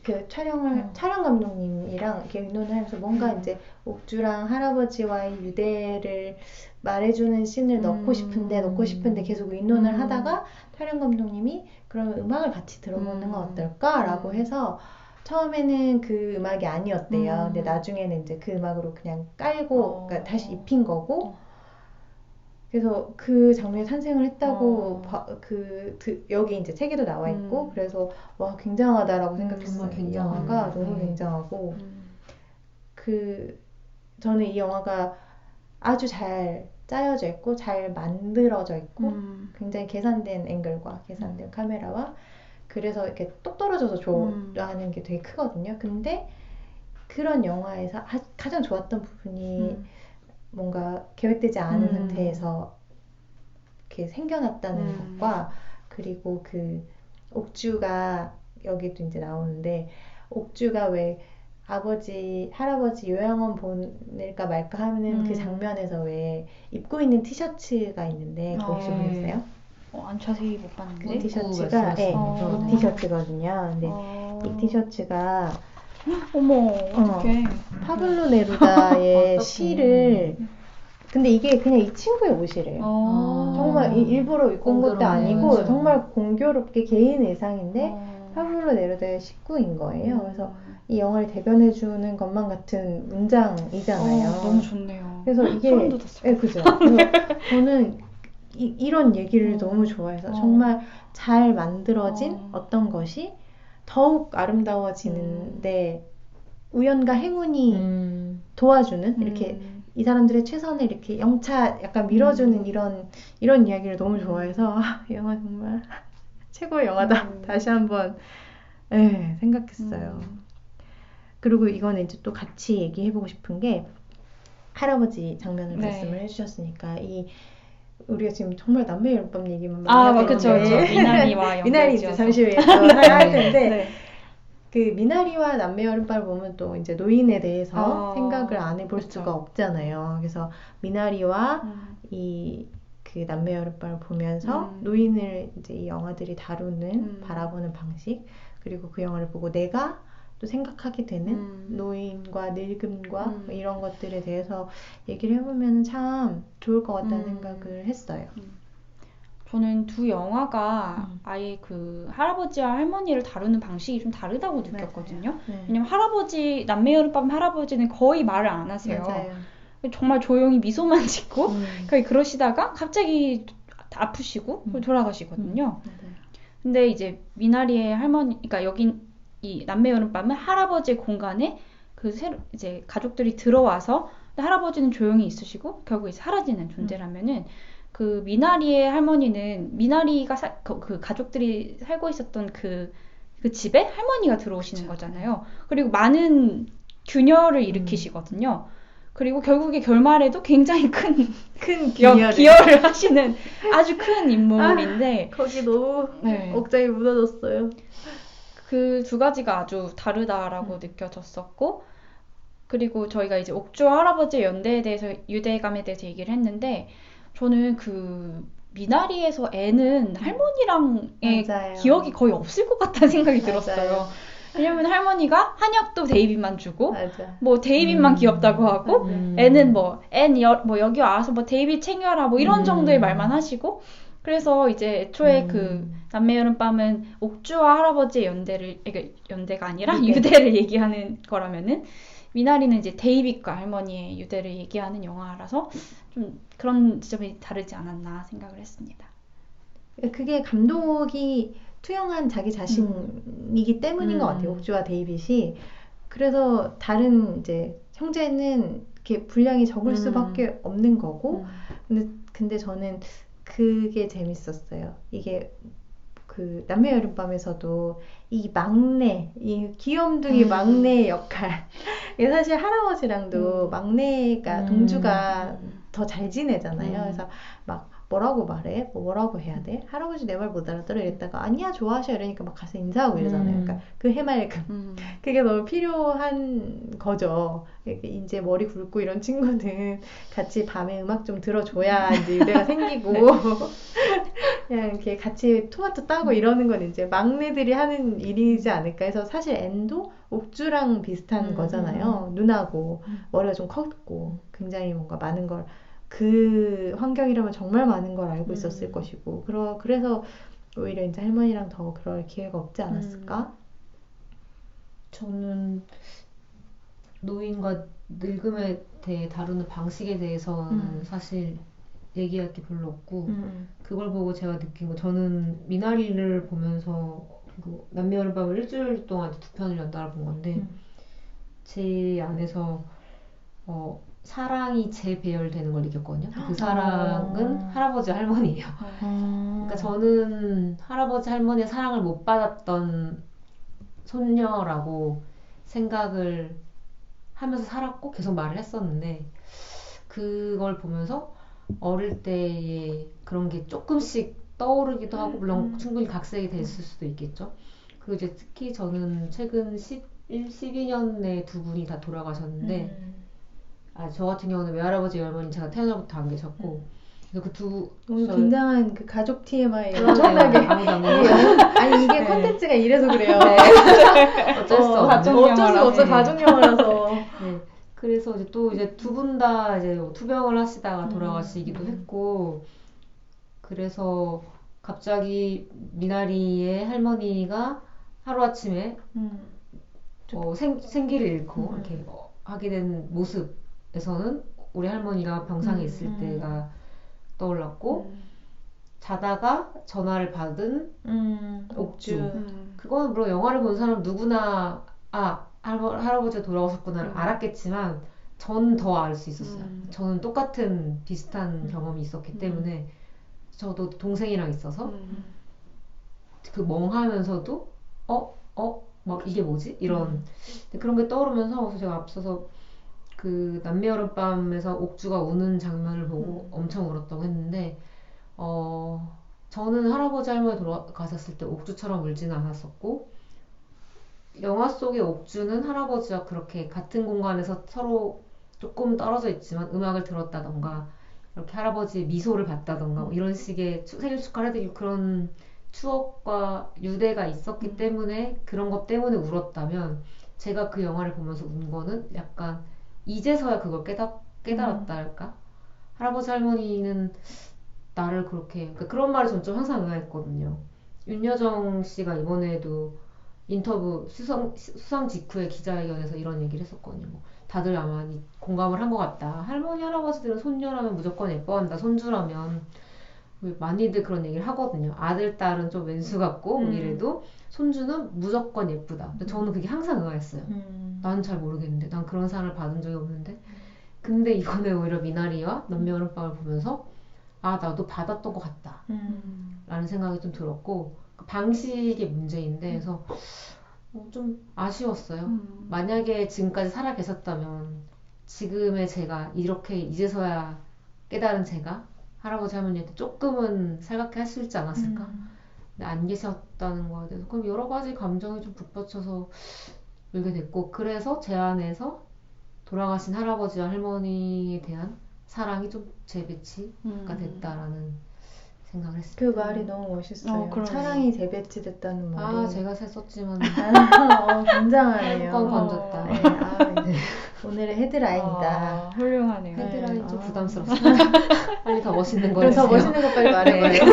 그 촬영 감독님이랑 이렇게 의논을 하면서 뭔가 이제 옥주랑 할아버지와의 유대를 말해주는 씬을 넣고 싶은데 계속 의논을 하다가 촬영 감독님이 그러면 음악을 같이 들어보는 건 어떨까라고 해서 처음에는 그 음악이 아니었대요. 근데 나중에는 이제 그 음악으로 그냥 깔고 그러니까 다시 입힌 거고, 그래서 그 장면이 탄생을 했다고 어. 여기 이제 책에도 나와 있고 그래서 와 굉장하다라고 생각했어요. 정말 이 영화가 굉장하네요. 너무 네. 굉장하고 저는 이 영화가 아주 잘 짜여져 있고 잘 만들어져 있고 굉장히 계산된 앵글과 계산된 카메라와 그래서 이렇게 똑 떨어져서 좋아하는 게 되게 크거든요. 근데 그런 영화에서 가장 좋았던 부분이 뭔가 계획되지 않은 상태에서 이렇게 생겨났다는 것과 그리고 그 옥주가 여기도 이제 나오는데 옥주가 왜 할아버지 요양원 보낼까 말까 하는 그 장면에서 왜 입고 있는 티셔츠가 있는데 그거 혹시 보셨어요? 안 자세히 못 그 봤는데. 티셔츠가 말씀하시는 이 티셔츠거든요. 근데 이 티셔츠가 어머, 어떡해. 파블로 네루다의 어떡해. 시를 근데 이게 그냥 이 친구의 옷이래요. 정말 일부러 입고 온 것도 공교롭네요, 아니고 그렇죠. 정말 공교롭게 개인 의상인데 파블로 네루다의 식구인 거예요. 그래서 이 영화를 대변해주는 것만 같은 문장이잖아요. 너무 좋네요. 그래서 이게 소름 돋았어요. 그죠. 그래서 저는 이런 얘기를 너무 좋아해서 정말 잘 만들어진 어떤 것이 더욱 아름다워지는데 우연과 행운이 도와주는 이렇게 이 사람들의 최선을 이렇게 영차 약간 밀어주는 이런 이야기를 너무 좋아해서 이 영화 정말 최고의 영화다. 다시 한번 생각했어요. 그리고 이거는 이제 또 같이 얘기해보고 싶은 게 할아버지 장면을 말씀을 해주셨으니까 우리가 지금 정말 남매 여름밤 얘기만 많이 하고 그쵸. 있는데 미나리와 미나리 이제 연결지어서. 잠시 후에 또 할 텐데 네. 그 미나리와 남매 여름밤을 보면 또 이제 노인에 대해서 생각을 안 해볼 그쵸. 수가 없잖아요. 그래서 미나리와 그 남매 여름밤을 보면서 노인을 이제 이 영화들이 다루는 바라보는 방식 그리고 그 영화를 보고 내가 또 생각하게 되는 노인과 늙음과 이런 것들에 대해서 얘기를 해보면 참 좋을 것 같다는 생각을 했어요. 저는 두 영화가 아예 그 할아버지와 할머니를 다루는 방식이 좀 다르다고 느꼈거든요. 네. 왜냐면 남매 여름밤 할아버지는 거의 말을 안 하세요. 맞아요. 정말 조용히 미소만 짓고 거의 그러시다가 갑자기 아프시고 돌아가시거든요. 근데 이제 미나리의 할머니, 그러니까 여긴 이 남매 여름밤은 할아버지의 공간에 이제 가족들이 들어와서 할아버지는 조용히 있으시고 결국 이제 사라지는 존재라면은 그 미나리의 할머니는 미나리가 그 가족들이 살고 있었던 그 집에 할머니가 들어오시는 거잖아요. 그리고 많은 균열을 일으키시거든요. 그리고 결국에 결말에도 굉장히 큰 기여를 하시는 아주 큰 인물인데 거기 너무 억장이 무너졌어요. 그 두 가지가 아주 다르다라고 느껴졌었고 그리고 저희가 이제 옥주와 할아버지의 연대에 대해서 유대감에 대해서 얘기를 했는데 저는 그 미나리에서 애는 할머니랑의 기억이 거의 없을 것 같다는 생각이 들었어요. 왜냐면 할머니가 한약도 데이빗만 주고 뭐 데이빗만 귀엽다고 하고 애는 여기 와서 뭐 데이빗 챙겨라 뭐 이런 정도의 말만 하시고 그래서 이제 애초에 그 남매 여름밤은 옥주와 할아버지의 연대가 아니라 유대를 얘기하는 거라면은 미나리는 이제 데이빗과 할머니의 유대를 얘기하는 영화라서 좀 그런 지점이 다르지 않았나 생각을 했습니다. 그게 감독이 투영한 자기 자신이기 때문인 것 같아요. 옥주와 데이빗이. 그래서 다른 이제 형제는 이렇게 분량이 적을 수밖에 없는 거고. 근데 저는 그게 재밌었어요. 이게 그 남매 여름밤에서도 이 귀염둥이 막내의 역할. 사실 할아버지랑도 막내가 동주가 더 잘 지내잖아요. 그래서 막 뭐라고 말해? 뭐라고 해야 돼? 할아버지 내 말 못 알아들어 이랬다가 아니야 좋아하셔 이러니까 막 가서 인사하고 이러잖아요. 그러니까 그 해맑음 그게 너무 필요한 거죠. 이제 머리 굵고 이런 친구는 같이 밤에 음악 좀 들어줘야 이제 유대가 생기고 그냥 이렇게 같이 토마토 따고 이러는 건 이제 막내들이 하는 일이지 않을까 해서 사실 앤도 옥주랑 비슷한 거잖아요. 누나고 머리가 좀 컸고 굉장히 뭔가 많은 걸 그 환경이라면 정말 많은 걸 알고 있었을 것이고 그래서 오히려 이제 할머니랑 더 그럴 기회가 없지 않았을까? 저는 노인과 늙음에 대해 다루는 방식에 대해서는 사실 얘기할 게 별로 없고 음. 그걸 보고 제가 느낀 거 저는 미나리를 보면서 그 남미 여름밤을 일주일 동안 2편을 연달아 본 건데 제 안에서 사랑이 재배열되는 걸 느꼈거든요. 그 사랑은 할아버지 할머니예요. 그러니까 저는 할아버지 할머니의 사랑을 못 받았던 손녀라고 생각을 하면서 살았고 계속 말을 했었는데 그걸 보면서 어릴 때의 그런 게 조금씩 떠오르기도 하고 물론 충분히 각색이 됐을 수도 있겠죠. 그리고 이제 특히 저는 최근 12년에 두 분이 다 돌아가셨는데 저 같은 경우는 외할아버지 외할머니 제가 태어나부터 안 계셨고 그래서 오늘 굉장한 그 가족 TMI 그러네요. 엄청나게 아무도 안 물어봐요. 아니 이게 콘텐츠가 이래서 그래요. 어쩔 수 없어. 어쩔 수 없어. 가족 영화라서. 네. 그래서 이제 또 이제 두 분 다 이제 투병을 하시다가 돌아가시기도 했고 그래서 갑자기 미나리의 할머니가 하루아침에 생기를 잃고 이렇게 하게 된 모습에서는 우리 할머니가 병상에 있을 때가 떠올랐고 자다가 전화를 받은 옥주 그거는 물론 영화를 본 사람 누구나 할아버지가 돌아오셨구나를 알았겠지만 전 더 알 수 있었어요. 저는 똑같은 비슷한 경험이 있었기 때문에 저도 동생이랑 있어서 그 멍하면서도 막 이게 뭐지? 이런 그런 게 떠오르면서 그래서 제가 앞서서 그 남미 여름밤에서 옥주가 우는 장면을 보고 엄청 울었다고 했는데 저는 할아버지 할머니 돌아가셨을 때 옥주처럼 울지는 않았었고 영화 속의 옥주는 할아버지와 그렇게 같은 공간에서 서로 조금 떨어져 있지만 음악을 들었다던가 이렇게 할아버지의 미소를 봤다던가 뭐 이런 식의 생일 축하를 해드리고 그런 추억과 유대가 있었기 때문에 그런 것 때문에 울었다면 제가 그 영화를 보면서 운 거는 약간 이제서야 그걸 깨달았다 할까? 할아버지 할머니는 나를 그렇게 그러니까 그런 말을 전 좀 항상 의아했거든요. 윤여정 씨가 이번에도 인터뷰 수상 직후에 기자회견에서 이런 얘기를 했었거든요. 뭐 다들 아마 공감을 한 것 같다. 할머니 할아버지들은 손녀라면 무조건 예뻐한다. 손주라면 많이들 그런 얘기를 하거든요. 아들 딸은 좀 왼수 같고 이래도 손주는 무조건 예쁘다. 근데 저는 그게 항상 의아했어요. 나는 잘 모르겠는데 난 그런 사랑을 받은 적이 없는데 근데 이번에 오히려 미나리와 남미 여름밤을 보면서 나도 받았던 것 같다 라는 생각이 좀 들었고 그 방식의 문제인데 그래서 좀 아쉬웠어요. 만약에 지금까지 살아 계셨다면 지금의 제가 이렇게 이제서야 깨달은 제가 할아버지 할머니한테 조금은 살갑게 할 수 있지 않았을까? 근데 안 계셨다는 거에 대해서 그럼 여러 가지 감정이 좀 북받쳐서 울게 됐고 그래서 제 안에서 돌아가신 할아버지와 할머니에 대한 사랑이 좀 재배치가 됐다라는 생각을 했어요. 그 말이 너무 멋있어요. 사랑이 재배치됐다는 말이. 제가 썼지만 굉장하네요. 한번 건졌다. 네. 오늘의 헤드라인이다. 훌륭하네요. 헤드라인 좀 부담스럽습니다. 빨리 더 멋있는 거 해주세요. 더 멋있는 거 빨리 말해요.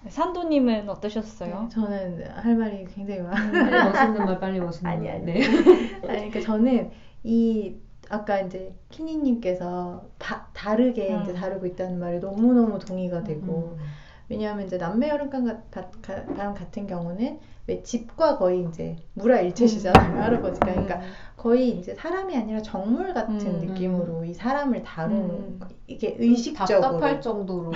산도님은 어떠셨어요? 저는 할 말이 굉장히 빨리 멋있는 말, 빨리 멋있는 말. 아니. 네. 그러니까 저는 아까 이제 키니님께서 다르게 이제 다루고 있다는 말에 너무너무 동의가 되고 왜냐하면 이제 남매 여름밤 같은 경우는 왜 집과 거의 이제 물화일체시잖아요 할아버지가 그러니까 거의 이제 사람이 아니라 정물 같은 느낌으로 이 사람을 다루는 이게 의식적으로 답답할 정도로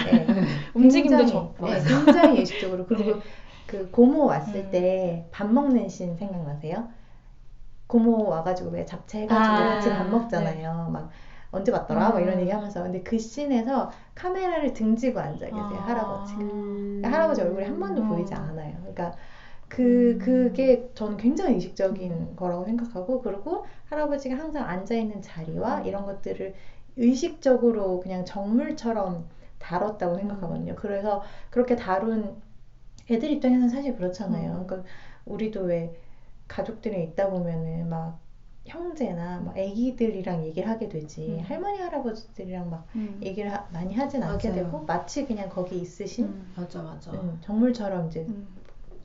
움직임도 적고 굉장히 의식적으로 그리고 그 고모 왔을 때 밥 먹는 씬 생각나세요? 고모 와가지고 왜 잡채해가지고 같이 밥 먹잖아요. 막 언제 봤더라? 막 이런 얘기하면서 근데 그 씬에서 카메라를 등지고 앉아 계세요 할아버지가. 그러니까 할아버지 얼굴이 한 번도 보이지 않아요. 그러니까 그게 저는 굉장히 의식적인 거라고 생각하고 그리고 할아버지가 항상 앉아 있는 자리와 이런 것들을 의식적으로 그냥 정물처럼 다뤘다고 생각하거든요. 그래서 그렇게 다룬 애들 입장에서는 사실 그렇잖아요. 그러니까 우리도 왜 가족들이 있다 보면은 막 형제나 막 애기들이랑 얘기를 하게 되지 할머니 할아버지들이랑 막 얘기를 많이 하진 않게 되고 마치 그냥 거기 있으신 맞아 정물처럼 이제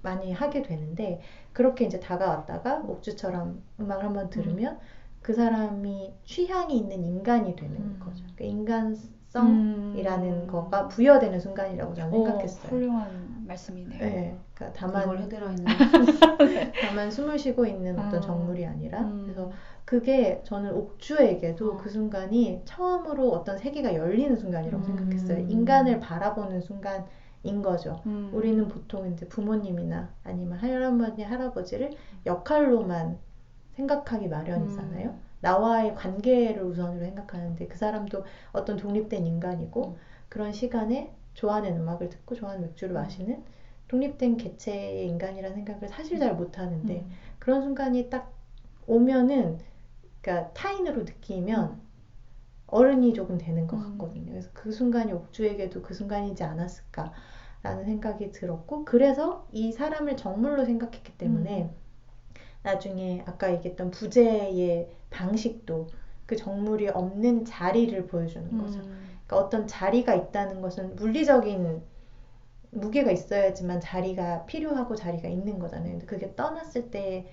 많이 하게 되는데 그렇게 이제 다가왔다가 옥주처럼 음악을 한번 들으면 그 사람이 취향이 있는 인간이 되는 거죠. 그러니까 인간성이라는 거가 부여되는 순간이라고 저는 생각했어요. 훌륭한 말씀이네요. 네, 그러니까 다만 이걸 해결하 있는 다만 숨을 쉬고 있는 어떤 정물이 아니라 그래서 그게 저는 옥주에게도 그 순간이 처음으로 어떤 세계가 열리는 순간이라고 생각했어요. 인간을 바라보는 순간인 거죠. 우리는 보통 이제 부모님이나 아니면 할아버지, 할아버지를 역할로만 생각하기 마련이잖아요. 나와의 관계를 우선으로 생각하는데 그 사람도 어떤 독립된 인간이고 그런 시간에 좋아하는 음악을 듣고 좋아하는 맥주를 마시는 독립된 개체의 인간이라는 생각을 사실 잘 못하는데 그런 순간이 딱 오면은 그러니까 타인으로 느끼면 어른이 조금 되는 것 같거든요. 그래서 그 순간이 옥주에게도 그 순간이지 않았을까라는 생각이 들었고 그래서 이 사람을 정물로 생각했기 때문에 나중에 아까 얘기했던 부재의 방식도 그 정물이 없는 자리를 보여주는 거죠. 그러니까 어떤 자리가 있다는 것은 물리적인 무게가 있어야지만 자리가 필요하고 자리가 있는 거잖아요. 근데 그게 떠났을 때의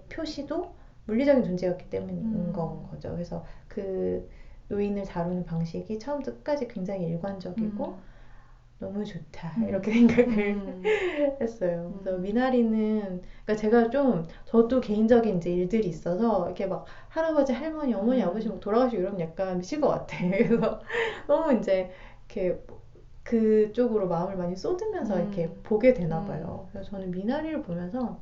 표시도 물리적인 존재였기 때문인 건 거죠. 그래서 그 노인을 다루는 방식이 처음부터 끝까지 굉장히 일관적이고 너무 좋다 이렇게 생각을 했어요. 그래서 미나리는 그러니까 제가 좀 저도 개인적인 이제 일들이 있어서 이렇게 막 할아버지, 할머니, 어머니, 아버지 막 돌아가시고 이러면 약간 미칠 것 같아. 그래서 너무 이제 이렇게 그쪽으로 마음을 많이 쏟으면서 이렇게 보게 되나 봐요. 그래서 저는 미나리를 보면서도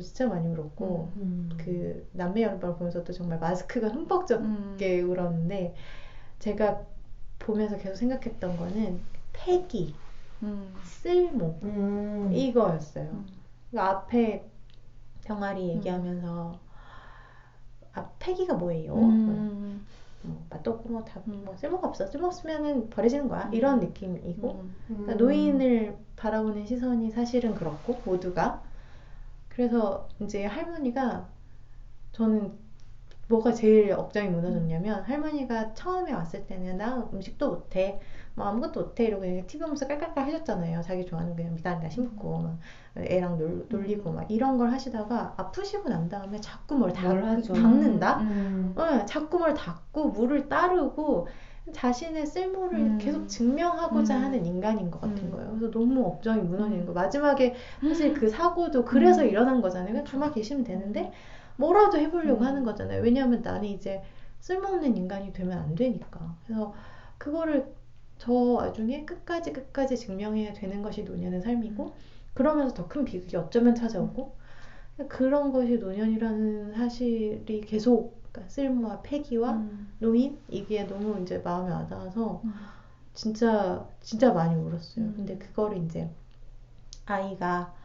진짜 많이 울었고 그 남매 여름밤을 보면서도 정말 마스크가 흠뻑적게 울었는데 제가 보면서 계속 생각했던 거는 패기, 쓸모 이거였어요. 그러니까 앞에 병아리 얘기하면서 패기가 뭐예요? 맛도 없고 뭐 쓸모가 없어. 쓸모없으면은 버려지는 거야. 이런 느낌이고 그러니까 노인을 바라보는 시선이 사실은 그렇고 모두가 그래서 이제 할머니가 저는 뭐가 제일 억장이 무너졌냐면 할머니가 처음에 왔을 때는 나 음식도 못해 뭐 아무것도 못해 이러고 그냥 TV 보면서 깔깔깔 해줬잖아요. 자기 좋아하는 그냥 미나리나 심고 막 애랑 놀리고 막 이런 걸 하시다가 아프시고 난 다음에 자꾸 뭘 닦는다? 자꾸 뭘 닦고 물을 따르고 자신의 쓸모를 계속 증명하고자 하는 인간인 것 같은 거예요. 그래서 너무 억장이 무너지는 거예요. 마지막에 사실 그 사고도 그래서 일어난 거잖아요. 그냥 가만히 계시면 되는데 뭐라도 해보려고 하는 거잖아요. 왜냐하면 나는 이제 쓸모없는 인간이 되면 안 되니까. 그래서 그거를 저 와중에 끝까지 증명해야 되는 것이 노년의 삶이고 그러면서 더 큰 비극이 어쩌면 찾아오고 그런 것이 노년이라는 사실이 계속 그러니까 쓸모와 패기와 노인 이게 너무 이제 마음에 와닿아서 진짜 많이 울었어요. 근데 그거를 이제 아이가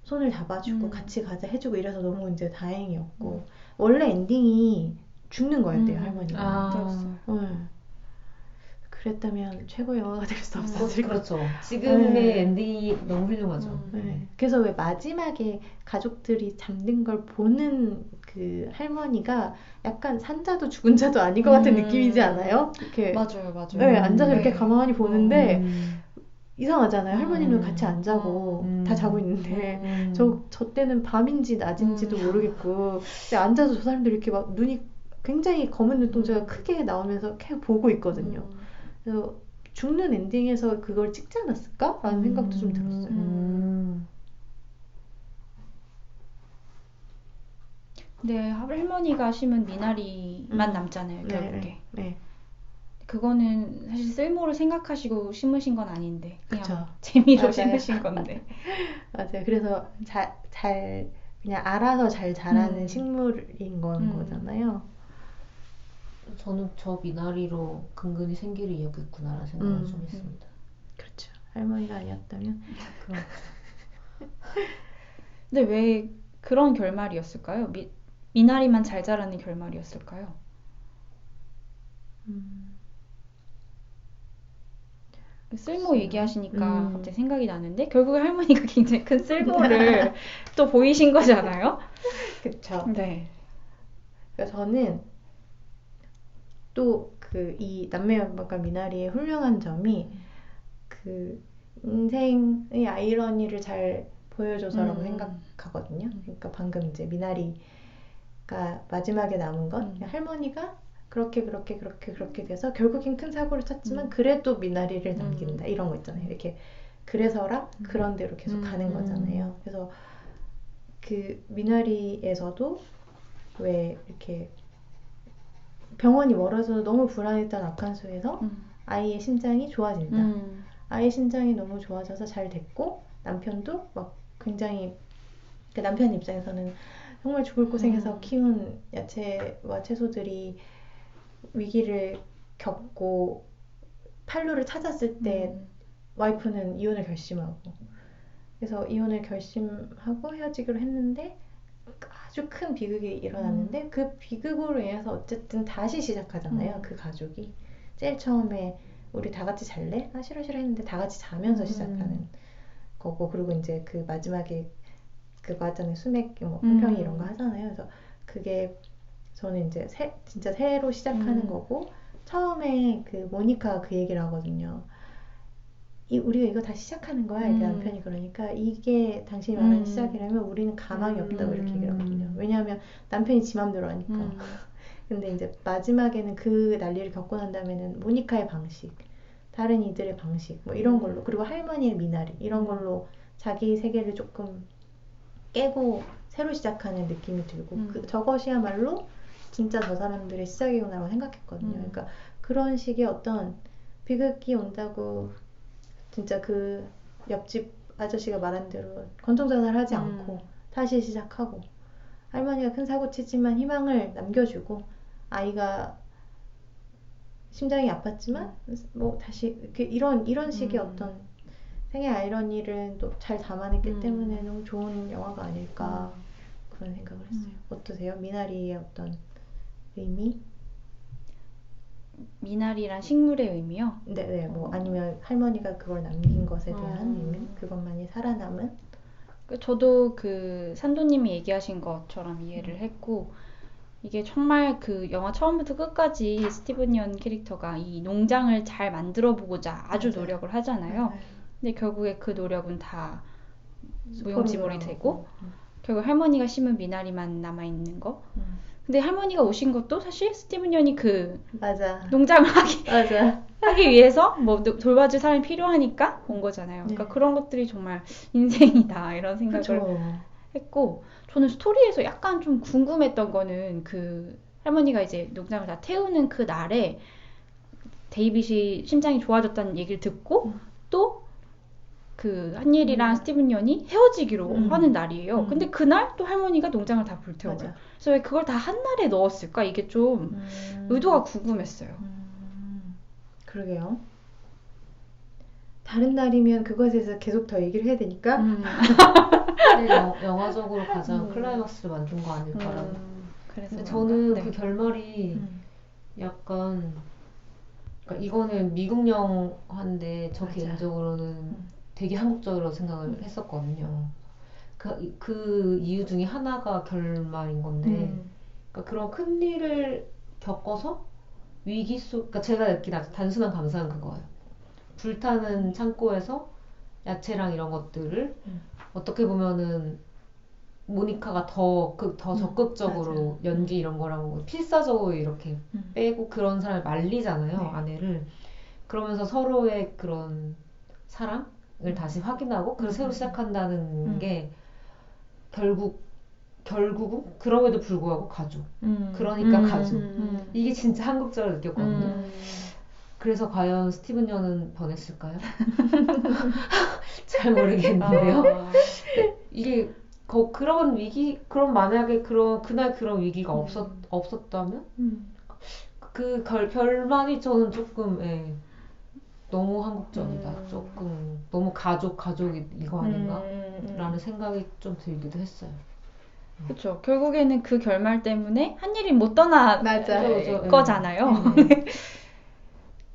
손을 잡아주고 같이 가자 해주고 이래서 너무 이제 다행이었고 원래 엔딩이 죽는 거였대요 할머니가. 들었어요. 그랬다면 최고의 영화가 될 수 없었을 것 그렇죠. 지금의 엔딩이 너무 훌륭하죠. 그래서 왜 마지막에 가족들이 잠든 걸 보는 그 할머니가 약간 산자도 죽은 자도 아닌 것 같은 느낌이지 않아요? 이렇게 맞아요. 네, 앉아서 이렇게 가만히 보는데 이상하잖아요. 할머니는 같이 안 자고 다 자고 있는데 저 때는 밤인지 낮인지도 모르겠고 근데 앉아서 저 사람들이 이렇게 막 눈이 굉장히 검은 눈동자가 크게 나오면서 계속 보고 있거든요. 그래서 죽는 엔딩에서 그걸 찍지 않았을까? 라는 생각도 좀 들었어요. 근데 할머니가 심은 미나리만 남잖아요, 결국에. 네. 그거는 사실 쓸모를 생각하시고 심으신 건 아닌데 그냥 그쵸. 재미로 맞아요. 심으신 건데. 맞아요. 그래서 잘 그냥 알아서 잘 자라는 식물인 거잖아요. 저는 저 미나리로 근근히 생기를 이어겠구나라는 생각을 좀 했습니다. 그렇죠. 할머니가 아니었다면. 그렇죠. 근데 왜 그런 결말이었을까요? 미나리만 잘 자라는 결말이었을까요? 쓸모 얘기하시니까 갑자기 생각이 나는데 결국에 할머니가 굉장히 큰 쓸모를 또 보이신 거잖아요. 그쵸. 네. 그러니까 저는 또 이 남매연방과 미나리의 훌륭한 점이 그 인생의 아이러니를 잘 보여줘서라고 생각하거든요. 그러니까 방금 이제 미나리 그러니까 마지막에 남은 건 할머니가 그렇게 돼서 결국엔 큰 사고를 쳤지만 그래도 미나리를 남긴다 이런 거 있잖아요. 이렇게 그래서랑 그런 대로 계속 가는 거잖아요. 그래서 그 미나리에서도 왜 이렇게 병원이 멀어서 너무 불안했던 아칸소에서 아이의 심장이 좋아진다. 아이의 심장이 너무 좋아져서 잘 됐고 남편도 막 굉장히 그 남편 입장에서는 정말 죽을 고생해서 키운 야채와 채소들이 위기를 겪고 판로를 찾았을 때 와이프는 이혼을 결심하고 그래서 이혼을 결심하고 헤어지기로 했는데 아주 큰 비극이 일어났는데 그 비극으로 인해서 어쨌든 다시 시작하잖아요. 그 가족이 제일 처음에 우리 다 같이 잘래? 아 싫어 했는데 다 같이 자면서 시작하는 거고 그리고 이제 그 마지막에 그거 하잖아요. 수맥 뭐 품평이 이런 거 하잖아요. 그래서 그게 저는 이제 진짜 새로 시작하는 거고 처음에 그 모니카가 그 얘기를 하거든요. 우리가 이거 다시 시작하는 거야. 이렇게 남편이 그러니까 이게 당신이 말하는 시작이라면 우리는 가망이 없다고 이렇게 얘기를 하거든요. 왜냐하면 남편이 지 맘대로 하니까. 근데 이제 마지막에는 그 난리를 겪고 난 다음에는 모니카의 방식, 다른 이들의 방식 뭐 이런 걸로 그리고 할머니의 미나리 이런 걸로 자기 세계를 조금 깨고 새로 시작하는 느낌이 들고 저것이야말로 진짜 저 사람들의 시작이구나라고 생각했거든요. 그러니까 그런 식의 어떤 비극이 온다고 진짜 그 옆집 아저씨가 말한 대로 권총전화를 하지 않고 다시 시작하고 할머니가 큰 사고 치지만 희망을 남겨주고 아이가 심장이 아팠지만 뭐 다시 이런 식의 어떤 생의 아이러니를 또 잘 담아냈기 때문에 너무 좋은 영화가 아닐까 그런 생각을 했어요. 어떠세요? 미나리의 어떤 의미? 미나리란 식물의 의미요? 네, 뭐 아니면 할머니가 그걸 남긴 것에 대한 의미? 그것만이 살아남은? 저도 그 산도님이 얘기하신 것처럼 이해를 했고 이게 정말 그 영화 처음부터 끝까지 스티븐 연 캐릭터가 이 농장을 잘 만들어 보고자 아주 노력을 하잖아요. 근데 결국에 그 노력은 다 무용지물이 되고 결국 할머니가 심은 미나리만 남아있는 거. 근데 할머니가 오신 것도 사실 스티븐 연이 그 농장을 하기 위해서 뭐 돌봐줄 사람이 필요하니까 온 거잖아요. 그러니까 그런 것들이 정말 인생이다 이런 생각을 했고 저는 스토리에서 약간 좀 궁금했던 거는 그 할머니가 이제 농장을 다 태우는 그 날에 데이빗이 심장이 좋아졌다는 얘기를 듣고 또 그 한예리랑 스티븐 연이 헤어지기로 하는 날이에요. 근데 그날 또 할머니가 농장을 다 불태워요. 그래서 왜 그걸 다 한 날에 넣었을까? 이게 좀 의도가 궁금했어요. 그러게요. 다른 날이면 그것에 대해서 계속 더 얘기를 해야 되니까 영화적으로 가장 클라이막스를 만든 거 아닐까라는. 근데 저는 그 결말이 약간 그러니까 이거는 미국 영화인데 저 개인적으로는 되게 한국적으로 생각을 했었거든요. 그 이유 중에 하나가 결말인 건데 그러니까 그런 큰 일을 겪어서 위기 속 그러니까 제가 느낀 단순한 감사는 그거예요. 불타는 창고에서 야채랑 이런 것들을 어떻게 보면은 모니카가 더 적극적으로 연기 이런 거랑 필사적으로 이렇게 빼고 그런 사람을 말리잖아요. 아내를. 그러면서 서로의 그런 사랑을 다시 확인하고 그걸 새로 시작한다는 게 결국은 그럼에도 불구하고 가족. 그러니까 가족. 이게 진짜 한국적으로 느꼈거든요. 그래서 과연 스티븐 연은 변했을까요? 잘 모르겠는데요. 이게 그럼 만약에 그날 그런 위기가 없었다면 그 결말이 저는 조금 너무 한국적이다. 조금 너무 가족이 이거 아닌가? 라는 생각이 좀 들기도 했어요. 그렇죠. 결국에는 그 결말 때문에 한예리 못 떠날 거잖아요.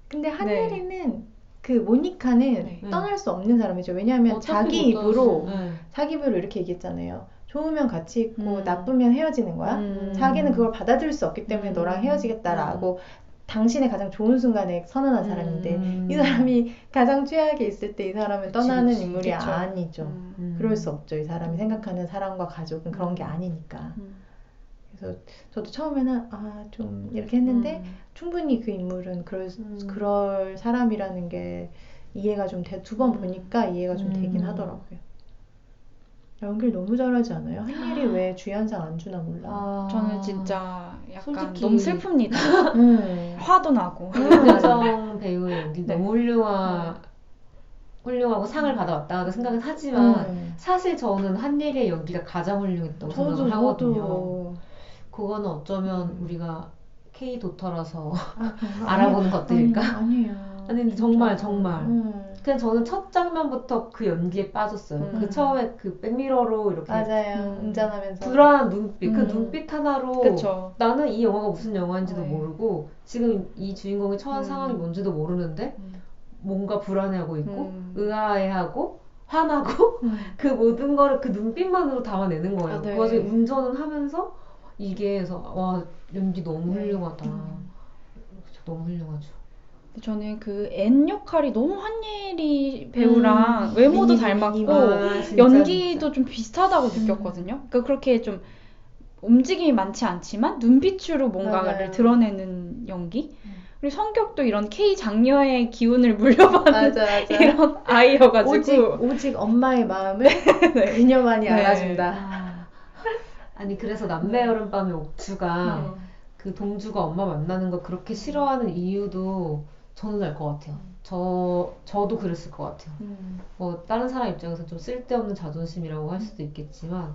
근데 한예리는 그 모니카는 떠날 수 없는 사람이죠. 왜냐하면 자기 입으로 이렇게 얘기했잖아요. 좋으면 같이 있고 나쁘면 헤어지는 거야. 자기는 그걸 받아들일 수 없기 때문에 너랑 헤어지겠다라고 당신의 가장 좋은 순간에 선언한 사람인데 이 사람이 가장 최악에 있을 때 이 사람을 떠나는 인물이 아니죠. 그럴 수 없죠. 이 사람이 생각하는 사랑과 가족은 그런 게 아니니까. 그래서 저도 처음에는 좀 이렇게 했는데 충분히 그 인물은 그럴 사람이라는 게 이해가 좀 두 번 보니까 이해가 좀 되긴 하더라고요. 연기를 너무 잘하지 않아요? 한예리 왜 주연상 안 주나 몰라. 저는 진짜 약간 솔직히- 너무 슬픕니다. 화도 나고. 윤여정 배우의 연기 네. 너무 훌륭하고 상을 받아왔다고 생각은 하지만 사실 저는 한예리의 연기가 가장 훌륭했다고 생각을 하거든요. 그거는 어쩌면 우리가 K 도터라서 알아보는 것들일까? 아니에요. 아니 근데 정말 그냥 저는 첫 장면부터 그 연기에 빠졌어요. 그 처음에 그 백미러로 이렇게 맞아요. 운전하면서 불안한 눈빛, 그 눈빛 하나로 그쵸. 나는 이 영화가 무슨 영화인지도 모르고 지금 이 주인공이 처한 상황이 뭔지도 모르는데 뭔가 불안해하고 있고 의아해하고 화나고 그 모든 거를 그 눈빛만으로 담아내는 거예요. 네. 그 와중에 운전은 하면서 이게 해서 와 연기 너무 훌륭하다. 너무 훌륭하죠. 저는 그 앤 역할이 너무 한예리 배우랑 외모도 닮았고 연기도 좀 비슷하다고 느꼈거든요. 그러니까 그렇게 좀 움직임이 많지 않지만 눈빛으로 뭔가를 맞아요. 드러내는 연기. 그리고 성격도 이런 K 장녀의 기운을 물려받은 맞아. 이런 아이여가지고 오직 엄마의 마음을 그녀만이 알아준다. 아니 그래서 남매 여름밤의 옥주가 그 동주가 엄마 만나는 거 그렇게 싫어하는 이유도 저는 알 것 같아요. 저도 그랬을 것 같아요. 뭐 다른 사람 입장에서 좀 쓸데없는 자존심이라고 할 수도 있겠지만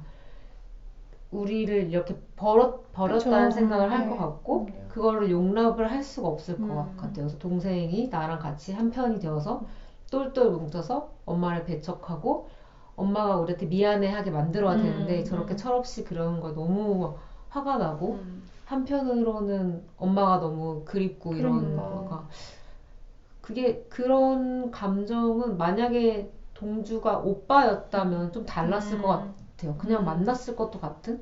우리를 이렇게 버렸다는 생각을 할 것 같고 그거를 용납을 할 수가 없을 것 같아요. 그래서 동생이 나랑 같이 한 편이 되어서 똘똘 뭉쳐서 엄마를 배척하고 엄마가 우리한테 미안해하게 만들어야 되는데 저렇게 철없이 그러는 거 너무 화가 나고 한편으로는 엄마가 너무 그립고 이런 거가 그게 그런 감정은 만약에 동주가 오빠였다면 좀 달랐을 것 같아요. 그냥 만났을 것도 같은.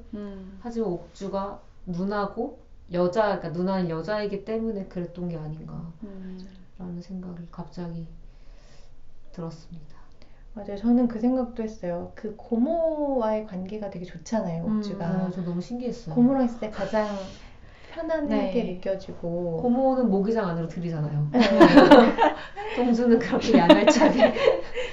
하지만 옥주가 누나고 그러니까 누나는 여자이기 때문에 그랬던 게 아닌가라는 생각이 갑자기 들었습니다. 맞아요. 저는 그 생각도 했어요. 그 고모와의 관계가 되게 좋잖아요, 옥주가. 저 너무 신기했어요. 고모랑 있을 때 가장 편안하게 느껴지고. 고모는 모기장 안으로 들이잖아요. 동주는 그렇게 양알차게.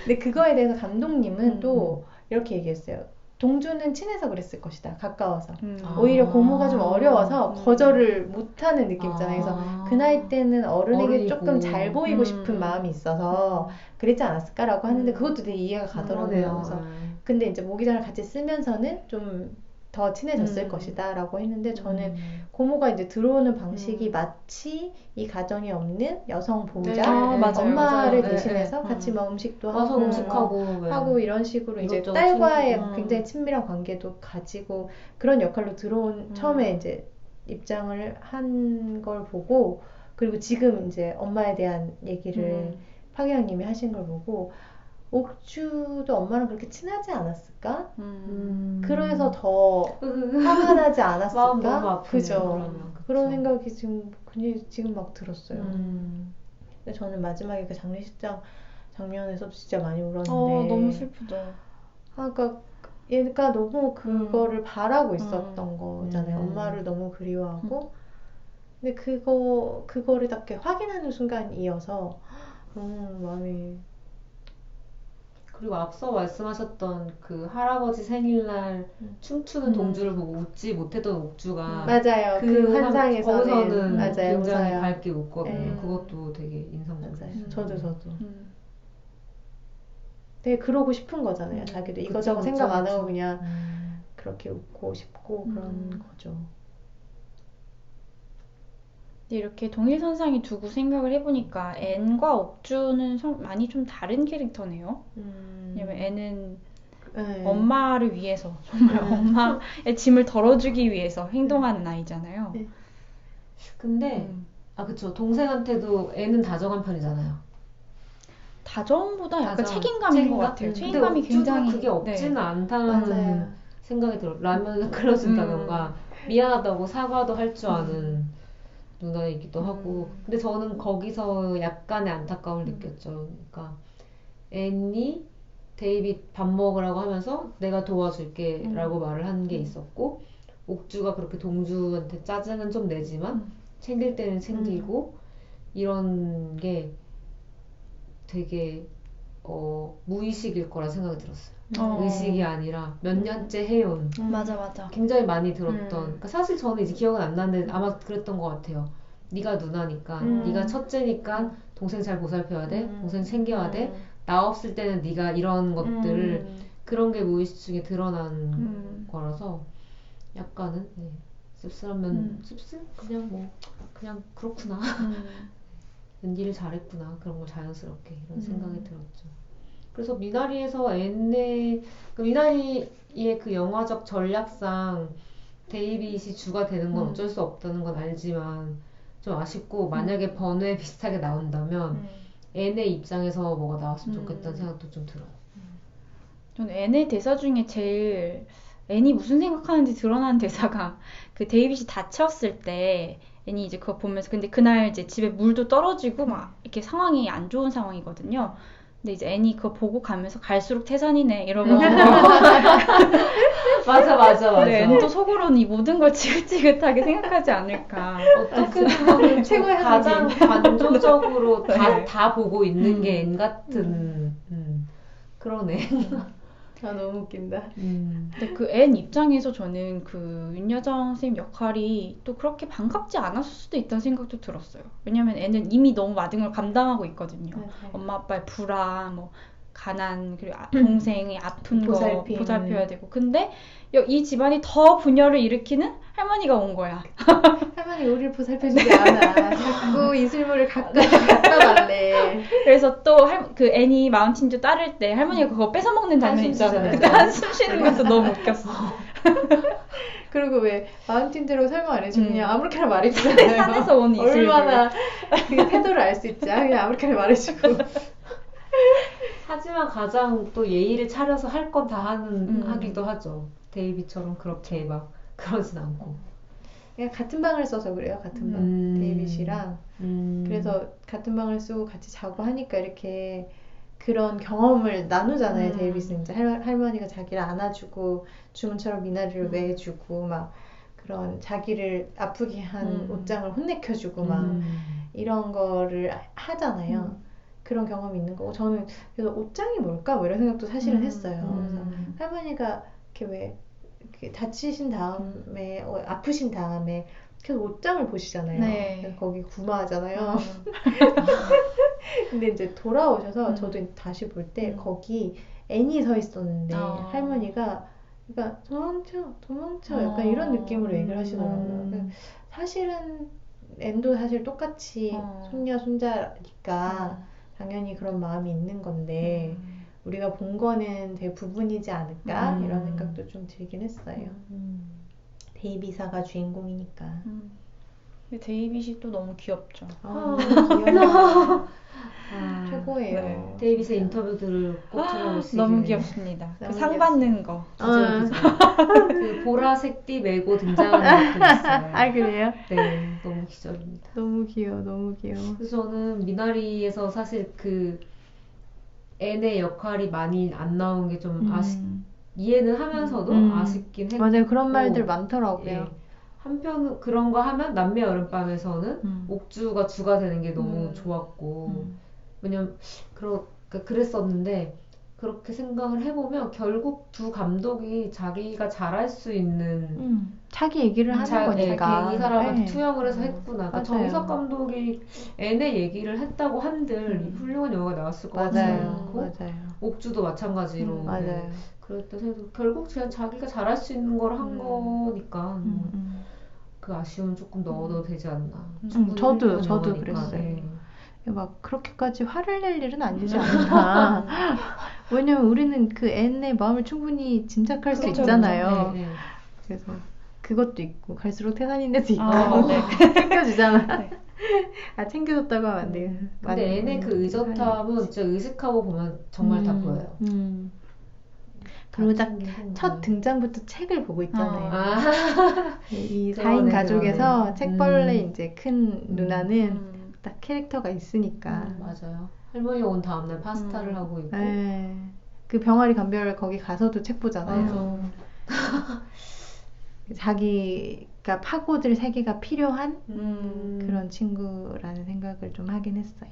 근데 그거에 대해서 감독님은 또 이렇게 얘기했어요. 동주는 친해서 그랬을 것이다. 가까워서. 오히려 고모가 좀 어려워서 거절을 못하는 느낌 있잖아요. 그래서 그 나이 때는 어른에게 어른이고. 조금 잘 보이고 싶은 마음이 있어서 그랬지 않았을까라고 하는데 그것도 되게 이해가 가더라고요. 그래서 근데 이제 모기장을 같이 쓰면서는 좀 더 친해졌을 것이다 라고 했는데 저는 고모가 이제 들어오는 방식이 마치 이 가정에 없는 여성 보호자 맞아요. 엄마를 맞아요. 대신해서 같이 막 음식도 와서 하고 음식하고 하고 이런 식으로 이제 이것저것 딸과의 챙기고. 굉장히 친밀한 관계도 가지고 그런 역할로 들어온 처음에 이제 입장을 한 걸 보고 그리고 지금 이제 엄마에 대한 얘기를 파기양님이 하신 걸 보고 옥주도 엄마랑 그렇게 친하지 않았을까? 그래서 더 화가 나지 마음 너무 않았을까? 아프네요, 그죠? 그러면. 그런 그쵸. 생각이 지금 막 들었어요. 근데 저는 마지막에 그 장례식장 장면에서 진짜 많이 울었는데 너무 슬프다. 그러니까 얘가 너무 그거를 바라고 있었던 거잖아요. 엄마를 너무 그리워하고 근데 그거를 딱 이렇게 확인하는 순간이어서 마음이 그리고 앞서 말씀하셨던 그 할아버지 생일날 춤추는 동주를 보고 웃지 못했던 옥주가 맞아요. 그 환상에서는 거기서는 맞아요. 굉장히 웃어요. 밝게 웃거든요. 네. 그것도 되게 인상적이었어요. 저도 되게 그러고 싶은 거잖아요. 자기도 이것저것 생각 안 하고 그냥 그렇게 웃고 싶고 그런 거죠. 이렇게 동일선상에 두고 생각을 해보니까 앤과 옥주는 많이 좀 다른 캐릭터네요. 왜냐면 앤은 엄마를 위해서 정말 엄마의 짐을 덜어주기 위해서 행동하는 아이잖아요. 근데 그쵸. 동생한테도 애는 다정한 편이잖아요. 다정보다 약간 책임감인 것 같아요. 책임감이 굉장히 그게 없지는 않다는 맞아요. 생각이 들어요. 라면을 끓여준다던가 미안하다고 사과도 할 줄 아는 누나이기도 하고 근데 저는 거기서 약간의 안타까움을 느꼈죠. 그러니까 앤이 데이빗 밥 먹으라고 하면서 내가 도와줄게 라고 말을 한 게 있었고 옥주가 그렇게 동주한테 짜증은 좀 내지만 챙길 때는 챙기고 이런 게 되게 무의식일 거라 생각이 들었어요. 의식이 아니라 몇 년째 해온 맞아. 굉장히 많이 들었던 그러니까 사실 저는 이제 기억은 안 나는데 아마 그랬던 것 같아요. 네가 누나니까 네가 첫째니까 동생 잘 보살펴야 돼. 동생 챙겨야 돼. 나 없을 때는 네가 이런 것들을 그런 게 무의식 중에 드러난 거라서 약간은 씁쓸하면 씁쓸? 그냥 그렇구나. 웬일을 잘했구나. 그런 걸 자연스럽게 이런 생각이 들었죠. 그래서 미나리에서 미나리의 그 영화적 전략상 데이빗이 주가 되는 건 어쩔 수 없다는 건 알지만 좀 아쉽고 만약에 번외 비슷하게 나온다면 앤의 입장에서 뭐가 나왔으면 좋겠다는 생각도 좀 들어요. 저는 앤의 대사 중에 제일 앤이 무슨 생각하는지 드러나는 대사가 그 데이빗이 다쳤을 때 앤이 이제 그거 보면서 근데 그날 이제 집에 물도 떨어지고 막 이렇게 상황이 안 좋은 상황이거든요. 근데 이제 앤이 그거 보고 가면서 갈수록 태산이네 이러고 맞아. 네, 앤도 속으로는 이 모든 걸 지긋지긋하게 생각하지 않을까. 어떻게 보면 최고의 가장 관조적으로 네. 다 보고 있는 게 앤 같은 그러네. 너무 웃긴다. 근데 그 앤 입장에서 저는 그 윤여정 선생님 역할이 또 그렇게 반갑지 않았을 수도 있다는 생각도 들었어요. 왜냐면 앤은 이미 너무 모든 걸 감당하고 있거든요. 엄마 아빠의 불안, 뭐 가난, 그리고 동생이 아픈 거 보살핌. 보살펴야 되고. 근데 이 집안이 더 분열을 일으키는 할머니가 온 거야. 할머니 우리를 보살펴주지 않아. 자꾸 이슬물을 갖다 놨네. 그래서 또 그 앤이 마운틴주 따를 때 할머니가 그거 뺏어 먹는 장면 있잖아요. 그때 한숨 쉬는 것도 너무 웃겼어. 그리고 왜 마운틴대로 설명 안 해주고 그냥 아무렇게나 말해주잖아요. 산에서 온 이슬물. 얼마나 그 태도를 알 수 있지. 그냥 아무렇게나 말해주고. 하지만 가장 또 예의를 차려서 할 건 다 하기도 하죠. 데이빗처럼 그렇게 막 그러진 않고. 그냥 같은 방을 써서 그래요. 같은 방. 데이빗이랑. 그래서 같은 방을 쓰고 같이 자고 하니까 이렇게 그런 경험을 나누잖아요. 데이빗은 이제 할머니가 자기를 안아주고 주문처럼 미나리를 매주고 막 그런 자기를 아프게 한 옷장을 혼내켜주고 막 이런 거를 하잖아요. 그런 경험이 있는 거고 저는 그래서 옷장이 뭘까 뭐 이런 생각도 사실은 했어요. 그래서 할머니가 이렇게 왜 이렇게 다치신 다음에 아프신 다음에 계속 옷장을 보시잖아요. 네. 그래서 거기 구마하잖아요. 근데 이제 돌아오셔서 저도 다시 볼 때 거기 앤이 서 있었는데 할머니가 그러니까 도망쳐 약간 이런 느낌으로 얘기를 하시더라고요. 사실은 앤도 사실 똑같이 손녀 손자니까 당연히 그런 마음이 있는 건데 우리가 본 거는 되게 부분이지 않을까 이런 생각도 좀 들긴 했어요. 데이비사가 주인공이니까. 데이빗이 또 너무 귀엽죠. 귀여워. 최고예요. 네. 데이빗의 인터뷰들을 꼭 들어보시길. 너무 귀엽습니다. 그 너무 상 받는 거. 기절. 그 보라색 띠 메고 등장하는 것도 있어요. 그래요? 네, 너무 기절입니다. 너무 귀여워. 그래서 저는 미나리에서 사실 그 앤의 역할이 많이 안 나온 게 좀 이해는 하면서도 아쉽긴 했고. 맞아요. 그런 말들 많더라고요. 예. 한편 그런 거 하면 남매 여름밤에서는 옥주가 주가 되는 게 너무 좋았고 왜냐면 그랬었는데 그렇게 생각을 해보면 결국 두 감독이 자기가 잘할 수 있는 자기 얘기를 하는 거니까 이 사람한테 네. 투영을 해서 했구나. 맞아요. 정희석 감독이 앤의 얘기를 했다고 한들 훌륭한 영화가 나왔을 것 같지 않고 맞아요. 옥주도 마찬가지로 맞아요. 그랬다. 결국 그냥 자기가 잘할 수 있는 걸 한 거니까 그 아쉬움은 조금 넣어도 되지 않나. 저도 그랬어요. 막 그렇게까지 화를 낼 일은 아니지 않나. 왜냐면 우리는 그 앤의 마음을 충분히 짐작할 수 있잖아요. 네. 그래서 그것도 있고 갈수록 태산인 데도 있고 네. 챙겨주잖아. 챙겨줬다고 하면 안 돼요. 근데 앤의 그 의젓함은 진짜 의식하고 보면 정말 다 보여요. 그리고 딱 첫 등장부터 책을 보고 있잖아요. 이 4인 가족에서 책벌레 이제 큰 누나는 딱 캐릭터가 있으니까. 맞아요. 할머니 온 다음날 파스타를 하고 있고. 그 병아리 감별 거기 가서도 책 보잖아요. 자기가 파고들 세계가 필요한 그런 음. 친구라는 생각을 좀 하긴 했어요.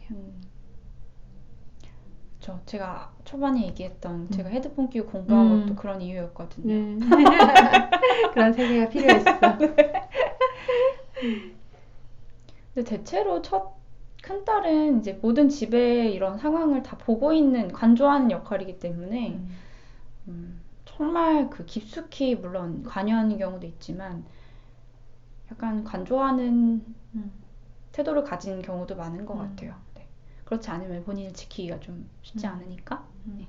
제가 초반에 얘기했던 제가 음. 헤드폰 끼고 공부한 음. 것도 그런 이유였거든요. 네. 그런 세계가 필요했어. 근데 대체로 첫 큰딸은 이제 모든 집의 이런 상황을 다 보고 있는, 관조하는 역할이기 때문에 정말 그 깊숙이 물론 관여하는 경우도 있지만 약간 관조하는 태도를 가진 경우도 많은 것 같아요. 네. 그렇지 않으면 본인을 지키기가 좀 쉽지 않으니까. 네.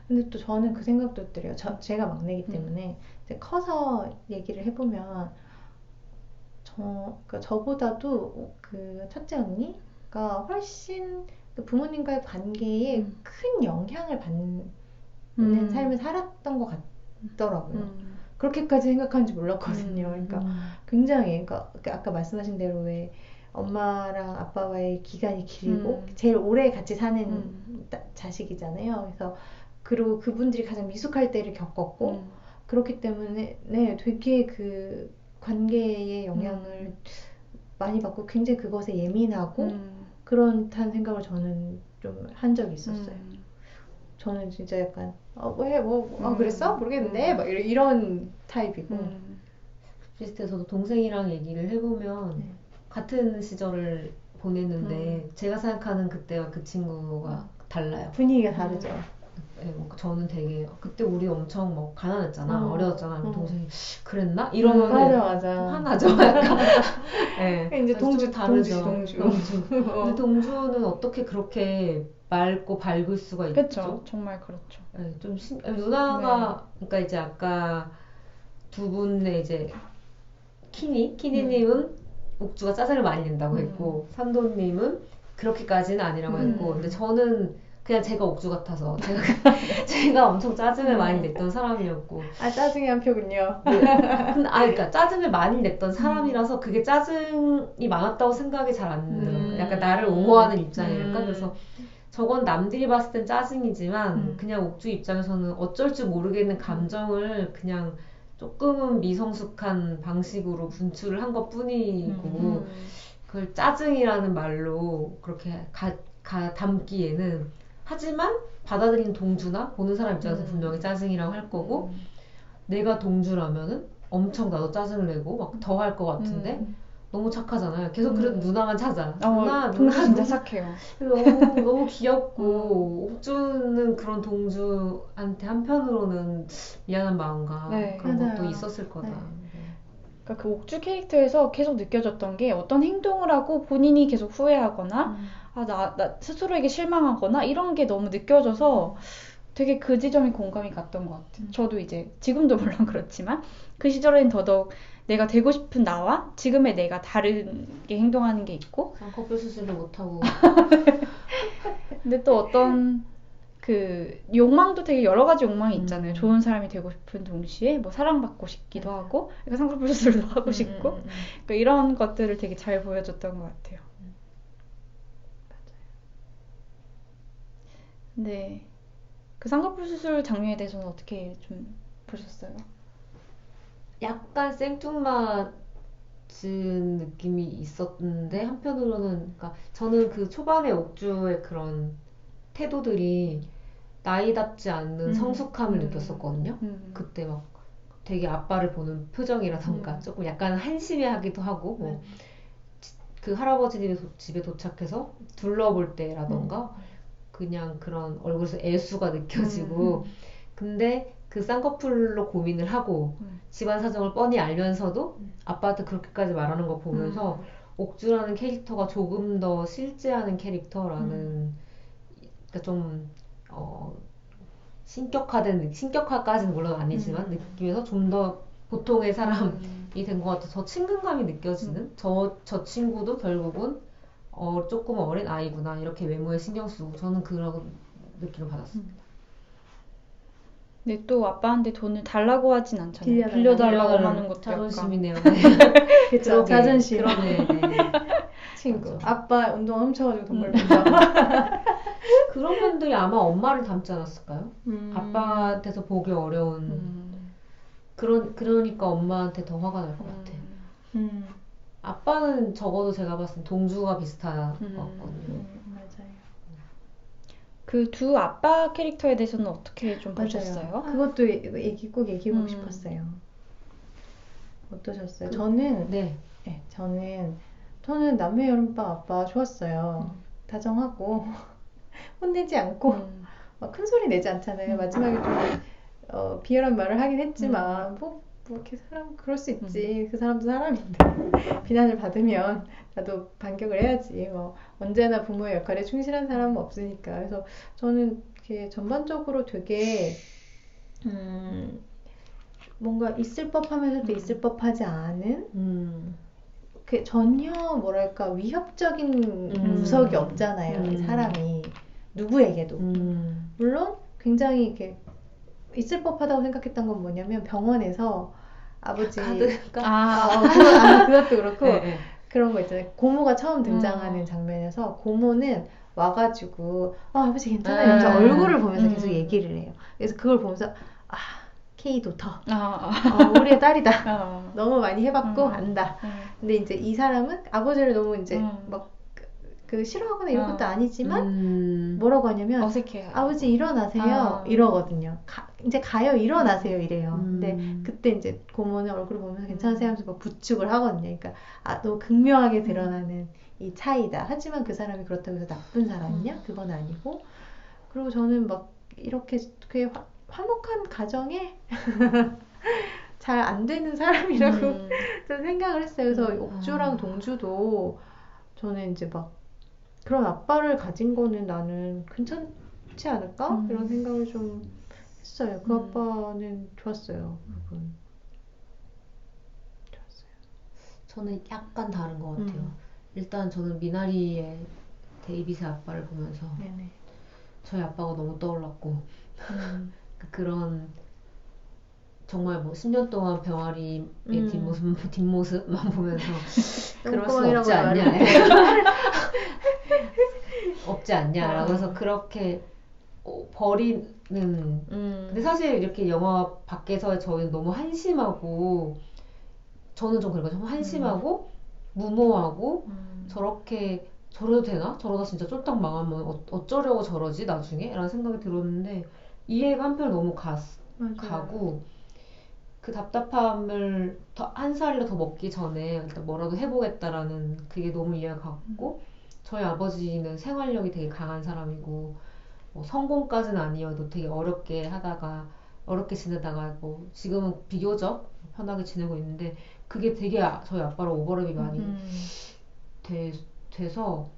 근데 또 저는 그 생각도 들어요. 제가 막내이기 때문에 이제 커서 얘기를 해보면 그러니까 저보다도 그 첫째 언니가 훨씬 그 부모님과의 관계에 큰 영향을 받는 삶을 살았던 것 같더라고요. 그렇게까지 생각하는지 몰랐거든요. 그러니까 굉장히, 그러니까 아까 말씀하신 대로 왜 엄마랑 아빠와의 기간이 길고 제일 오래 같이 사는 자식이잖아요. 그래서 그리고 그분들이 가장 미숙할 때를 겪었고 그렇기 때문에 네, 되게 그 관계의 영향을 많이 받고 굉장히 그것에 예민하고 그렇다는 생각을 저는 좀 한 적이 있었어요. 저는 진짜 약간 그랬어? 모르겠는데 막 이런 타입이고 비슷해. 저도 동생이랑 얘기를 해보면 네. 같은 시절을 보냈는데 제가 생각하는 그때와 그 친구가 달라요. 분위기가 다르죠. 네, 뭐 저는 되게 그때 우리 엄청 뭐 가난했잖아, 어려웠잖아. 그럼 동생이 그랬나? 맞아, 이러면 맞아. 화나죠. 약간. 네, 이제 그래서 좀 다르죠. 동주. 근데 동주는 어떻게 그렇게 맑고 밝을 수가 있죠? 그렇죠. 정말 그렇죠. 네, 누나가 그러니까 이제 아까 두 분의 이제 키니님은 옥주가 짜증을 많이 낸다고 했고 산도님은 그렇게까지는 아니라고 했고 근데 저는 그냥 제가 옥주 같아서 제가 엄청 짜증을 많이 냈던 사람이었고 짜증의 한 표군요. 네. 그러니까 짜증을 많이 냈던 사람이라서 그게 짜증이 많았다고 생각이 잘 안 들어요. 약간 나를 옹호하는 입장이랄까. 그래서 저건 남들이 봤을 땐 짜증이지만 그냥 옥주 입장에서는 어쩔 줄 모르겠는 감정을 그냥 조금은 미성숙한 방식으로 분출을 한 것뿐이고 그걸 짜증이라는 말로 그렇게 담기에는 하지만 받아들이는 동주나 보는 사람 입장에서 분명히 짜증이라고 할 거고 내가 동주라면은 엄청 나도 짜증을 내고 막 더 할 것 같은데 너무 착하잖아요. 계속 그래도 누나만 찾아. 동주 진짜 착해요. 너무 귀엽고 옥주는 그런 동주한테 한편으로는 미안한 마음과 네, 그런 맞아요. 것도 있었을 거다. 네. 그러니까 그 옥주 캐릭터에서 계속 느껴졌던 게 어떤 행동을 하고 본인이 계속 후회하거나 나 스스로에게 실망하거나 이런 게 너무 느껴져서 되게 그 지점이 공감이 갔던 것 같아요. 저도 이제 지금도 물론 그렇지만 그 시절엔 더더욱 내가 되고 싶은 나와 지금의 내가 다르게 행동하는 게 있고 쌍꺼풀 수술도 못하고 근데 또 어떤 그 욕망도 되게 여러 가지 욕망이 있잖아요. 좋은 사람이 되고 싶은 동시에 뭐 사랑받고 싶기도 하고 그러니까 쌍꺼풀 수술도 하고 싶고 그러니까 이런 것들을 되게 잘 보여줬던 것 같아요. 네. 그 쌍꺼풀 수술 장면에 대해서는 어떻게 좀 보셨어요? 약간 생뚱맞은 느낌이 있었는데 한편으로는 그러니까 저는 그 초반에 옥주의 그런 태도들이 나이답지 않는 성숙함을 느꼈었거든요. 그때 막 되게 아빠를 보는 표정이라던가 조금 약간 한심해하기도 하고 뭐 그 할아버지 집에 도착해서 둘러볼 때라던가 그냥 그런 얼굴에서 애수가 느껴지고 근데 그 쌍꺼풀로 고민을 하고 집안 사정을 뻔히 알면서도 아빠한테 그렇게까지 말하는 거 보면서 옥주라는 캐릭터가 조금 더 실제하는 캐릭터라는 그러니까 좀 신격화까지는 물론 아니지만 느낌에서 좀 더 보통의 사람이 된 것 같아서 친근감이 느껴지는 저 친구도 결국은 조금 어린 아이구나 이렇게 외모에 신경 쓰고 저는 그런 느낌을 받았습니다. 근데 또 아빠한테 돈을 달라고 하진 않잖아요. 빌려달라고 하는 것도 자존심이네요. 그쵸, 자존심. 그러네. 친구. 맞아. 아빠 운동 훔쳐가지고 돈 벌면서. 그런 분들이 아마 엄마를 닮지 않았을까요? 아빠한테서 보기 어려운 그러니까 엄마한테 더 화가 날 것 같아. 아빠는 적어도 제가 봤을 때 동주가 비슷한 것 같거든요. 맞아요. 그 두 아빠 캐릭터에 대해서는 어떻게 좀 맞아요. 보셨어요? 그것도 꼭 얘기해보고 싶었어요. 어떠셨어요? 저는 네. 저는 남매 여름밤 아빠 좋았어요. 다정하고 혼내지 않고 막 큰 소리 내지 않잖아요. 마지막에 좀 비열한 말을 하긴 했지만 뭐 이렇게 사람 그럴 수 있지. 그 사람도 사람인데 비난을 받으면 나도 반격을 해야지. 뭐 언제나 부모의 역할에 충실한 사람은 없으니까. 그래서 저는 이렇게 전반적으로 되게 뭔가 있을 법하면서도 있을 법하지 않은 그 전혀 뭐랄까 위협적인 구석이 없잖아요. 이 사람이 누구에게도. 물론 굉장히 이렇게 있을 법하다고 생각했던 건 뭐냐면 병원에서 아버지 그것도 그렇고 네. 그런 거 있잖아요. 고모가 처음 등장하는 장면에서 고모는 와가지고 아버지 괜찮아요 이러면서 얼굴을 보면서 계속 얘기를 해요. 그래서 그걸 보면서 K 도터 우리의 딸이다. 너무 많이 해봤고 안다. 근데 이제 이 사람은 아버지를 너무 이제 막 그 싫어하거나 이런 것도 아니지만 뭐라고 하냐면 어색해. 아버지 일어나세요 이러거든요. 이제 가요 일어나세요 이래요. 근데 그때 이제 고모는 얼굴을 보면서 괜찮으세요 하면서 막 부축을 하거든요. 그러니까 너무 극명하게 드러나는 이 차이다. 하지만 그 사람이 그렇다고 해서 나쁜 사람이냐? 그건 아니고. 그리고 저는 막 이렇게 그 화목한 가정에 잘 안 되는 사람이라고 저는 생각을 했어요. 그래서 옥주랑 동주도 저는 이제 막 그런 아빠를 가진 거는 나는 괜찮지 않을까? 이런 생각을 좀 했어요. 그 아빠는 좋았어요. 여러분. 좋았어요. 저는 약간 다른 것 같아요. 일단 저는 미나리의 데이빗의 아빠를 보면서 네네. 저희 아빠가 너무 떠올랐고 그런 정말 뭐 10년 동안 병아리의 뒷모습만 보면서 그럴 수 없지 않냐 없지 않냐라고 해서 그렇게 버리는 근데 사실 이렇게 영화 밖에서 저희는 너무 한심하고 저는 좀 그러니까 좀 한심하고 무모하고 저렇게 저래도 되나? 저러다 진짜 쫄딱 망하면 어쩌려고 저러지 나중에? 라는 생각이 들었는데 이해가 한편 너무 가고 그 답답함을 한 살이라도 더 먹기 전에 일단 뭐라도 해보겠다라는 그게 너무 이해가 갔고 저희 아버지는 생활력이 되게 강한 사람이고 뭐 성공까지는 아니어도 되게 어렵게 지내다가 뭐 지금은 비교적 편하게 지내고 있는데 그게 되게 저희 아빠랑 오버랩이 많이 돼서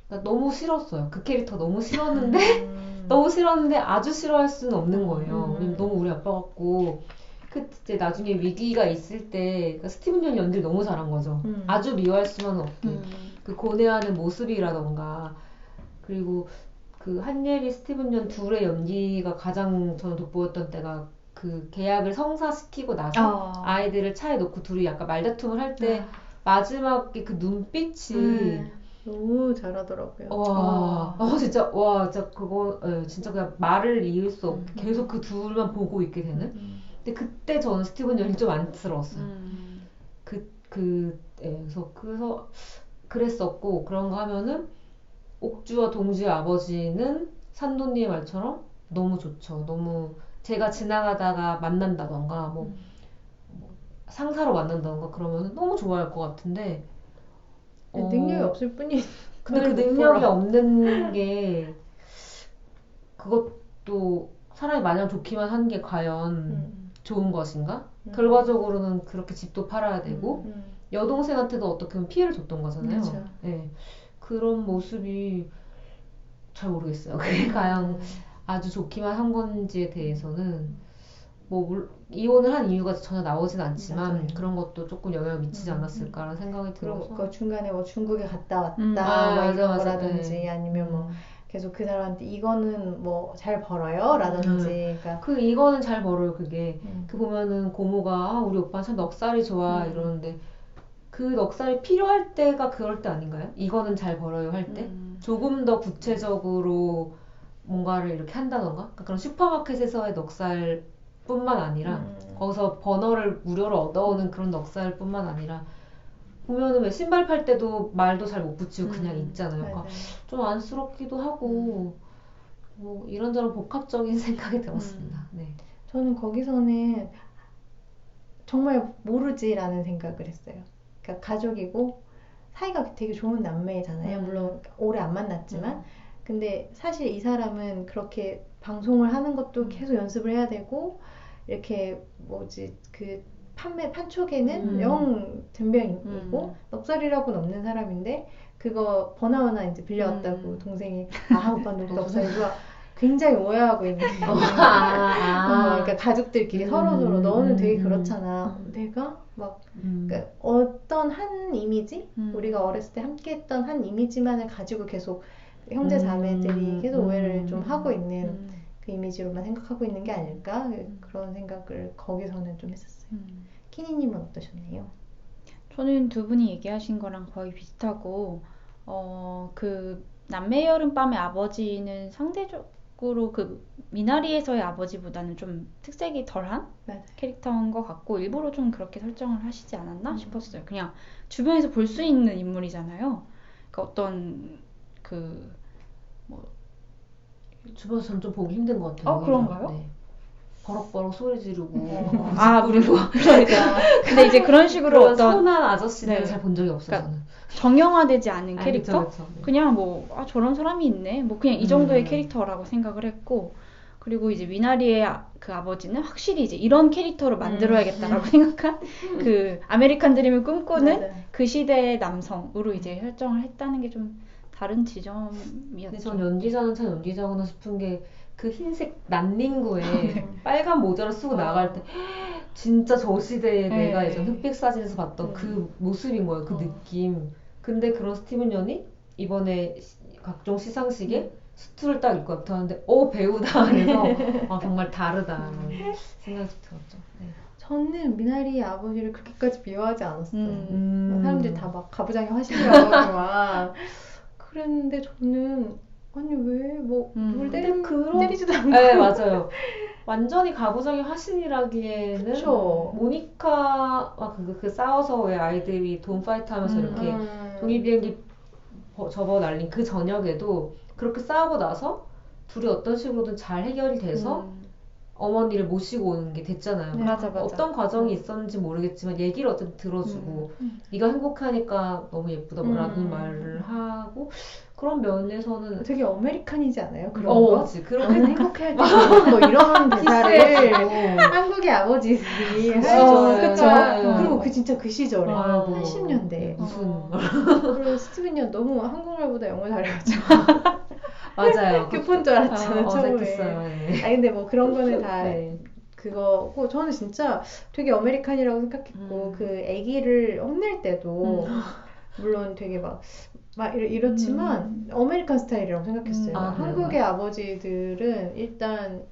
그러니까 너무 싫었어요. 그 캐릭터 너무 싫었는데 아주 싫어할 수는 없는 거예요. 왜냐면 너무 우리 아빠 같고 그때 나중에 위기가 있을 때 그러니까 스티븐 연 연기를 너무 잘한 거죠. 아주 미워할 수는 없게 그 고뇌하는 모습이라던가 그리고 그 한예리 스티븐 연 둘의 연기가 가장 저는 돋보였던 때가 그 계약을 성사시키고 나서 아이들을 차에 놓고 둘이 약간 말다툼을 할 때 마지막에 그 눈빛이 너무 잘하더라고요. 진짜 그거 진짜 그냥 말을 이을 수 없게 계속 그 둘만 보고 있게 되는. 근데 그때 저는 스티븐 연이 좀 안쓰러웠어요. 그래서 그랬었고 그런가 하면은 옥주와 동주의 아버지는 산돈니의 말처럼 너무 좋죠. 너무 제가 지나가다가 만난다던가 뭐 상사로 만난다던가 그러면 너무 좋아할 것 같은데 능력이 없을 뿐이 근데 그 능력이 없는 게 그것도 사람이 마냥 좋기만 한 게 과연 좋은 것인가? 결과적으로는 그렇게 집도 팔아야 되고 여동생한테도 어떻게 보면 피해를 줬던 거잖아요. 네. 그런 모습이 잘 모르겠어요. 그게 과연 아주 좋기만 한 건지에 대해서는 뭐 이혼을 한 이유가 전혀 나오진 않지만 그런 것도 조금 영향을 미치지 않았을까라는 생각이 들어서 그 중간에 뭐 중국에 갔다 왔다 이런 거라든지 아니면 뭐 계속 그 사람한테 이거는 뭐 잘 벌어요 라든지 그러니까 그 이거는 잘 벌어요 그게 그 보면은 고모가 우리 오빠 참 넉살이 좋아 이러는데 그 넉살이 필요할 때가 그럴 때 아닌가요? 이거는 잘 벌어요 할 때 조금 더 구체적으로 뭔가를 이렇게 한다던가 그러니까 그런 슈퍼마켓에서의 넉살 뿐만 아니라 거기서 버너를 무료로 얻어오는 그런 넉살 뿐만 아니라 보면은 왜 신발 팔 때도 말도 잘 못 붙이고 그냥 있잖아요. 그러니까 좀 안쓰럽기도 하고 뭐 이런저런 복합적인 생각이 들었습니다. 네. 저는 거기서는 정말 모르지라는 생각을 했어요. 그러니까 가족이고 사이가 되게 좋은 남매잖아요. 물론 오래 안 만났지만 근데 사실 이 사람은 그렇게 방송을 하는 것도 계속 연습을 해야 되고 이렇게 뭐지 그 판촉에는 영 덤벼있고 넉살이라고는 없는 사람인데 그거 번아웃나 이제 빌려왔다고 동생이 오빠 너 넉살이 좋아 굉장히 오해하고 있는 그러니까 가족들끼리 서로서로 너는 되게 그렇잖아 내가 막 그러니까 어떤 한 이미지 우리가 어렸을 때 함께했던 한 이미지만을 가지고 계속 형제 자매들이 계속 오해를 좀 하고 있는 그 이미지로만 생각하고 있는 게 아닐까 그런 생각을 거기서는 좀 했었어요. 키니님은 어떠셨나요? 저는 두 분이 얘기하신 거랑 거의 비슷하고 그 남매 여름밤의 아버지는 상대적으로 그 미나리에서의 아버지보다는 좀 특색이 덜한 맞아요. 캐릭터인 것 같고 일부러 좀 그렇게 설정을 하시지 않았나 싶었어요. 그냥 주변에서 볼 수 있는 인물이잖아요. 그러니까 어떤 주변에서 전 좀 보기 힘든 것 같아요. 그런가요? 네. 버럭버럭 소리 지르고 그리고 그러니까 근데 이제 그런 식으로 어떤 선한 아저씨들은 잘 본 적이 없어요. 그러니까 저는. 정형화되지 않은 캐릭터? 그쵸. 그냥 뭐 저런 사람이 있네. 뭐 그냥 이 정도의 캐릭터라고 생각을 했고 그리고 이제 미나리의 그 아버지는 확실히 이제 이런 캐릭터로 만들어야겠다라고 생각한 그 아메리칸 드림을 꿈꾸는 그 시대의 남성으로 이제 설정을 했다는 게 좀 다른 지점이었죠. 근데 전 연기자는 참 연기자구나 싶은 게 그 흰색 난닝구에 빨간 모자를 쓰고 나갈 때 진짜 저 시대에 내가 예전 흑백 사진에서 봤던 그 모습인 거예요. 그 느낌. 근데 그런 스티븐 연이 이번에 각종 시상식에 수트를 딱 입고 나타났는데 배우다 그래서 정말 다르다 생각이 들었죠. 네. 저는 미나리의 아버지를 그렇게까지 미워하지 않았어요. 사람들이 다 막 가부장의 화신이라고 막 그랬는데 저는 아니 왜 뭐 누굴 때리지도 않고 네 맞아요. 완전히 가부장의 화신이라기에는 그쵸. 모니카와 그 싸워서 왜 아이들이 돈 파이트 하면서 이렇게 종이 비행기 접어 날린 그 저녁에도 그렇게 싸우고 나서 둘이 어떤 식으로든 잘 해결이 돼서 어머니를 모시고 오는 게 됐잖아요. 네, 맞아. 어떤 과정이 있었는지 모르겠지만 얘기를 어쨌든 들어주고 네가 행복하니까 너무 예쁘다 라는 말을 하고 그런 면에서는 되게 어메리칸이지 않아요? 그런 거? 그치. 그런 나는 행복해할 때 뭐 이런 대사를 한국의 아버지들이 하죠. 그쵸? 그리고 그 진짜 그 시절에 80년대 그리고 스티븐 연 너무 한국말보다 영어 잘해가지고 맞아요. 교포인 줄 알았잖아요 처음에. 어색했어요. 네. 근데 뭐 그런 거는 다 그거고 저는 진짜 되게 어메리칸이라고 생각했고 그 아기를 혼낼 때도 물론 되게 막 이렇지만 어메리칸 스타일이라고 생각했어요. 한국의 아버지들은 일단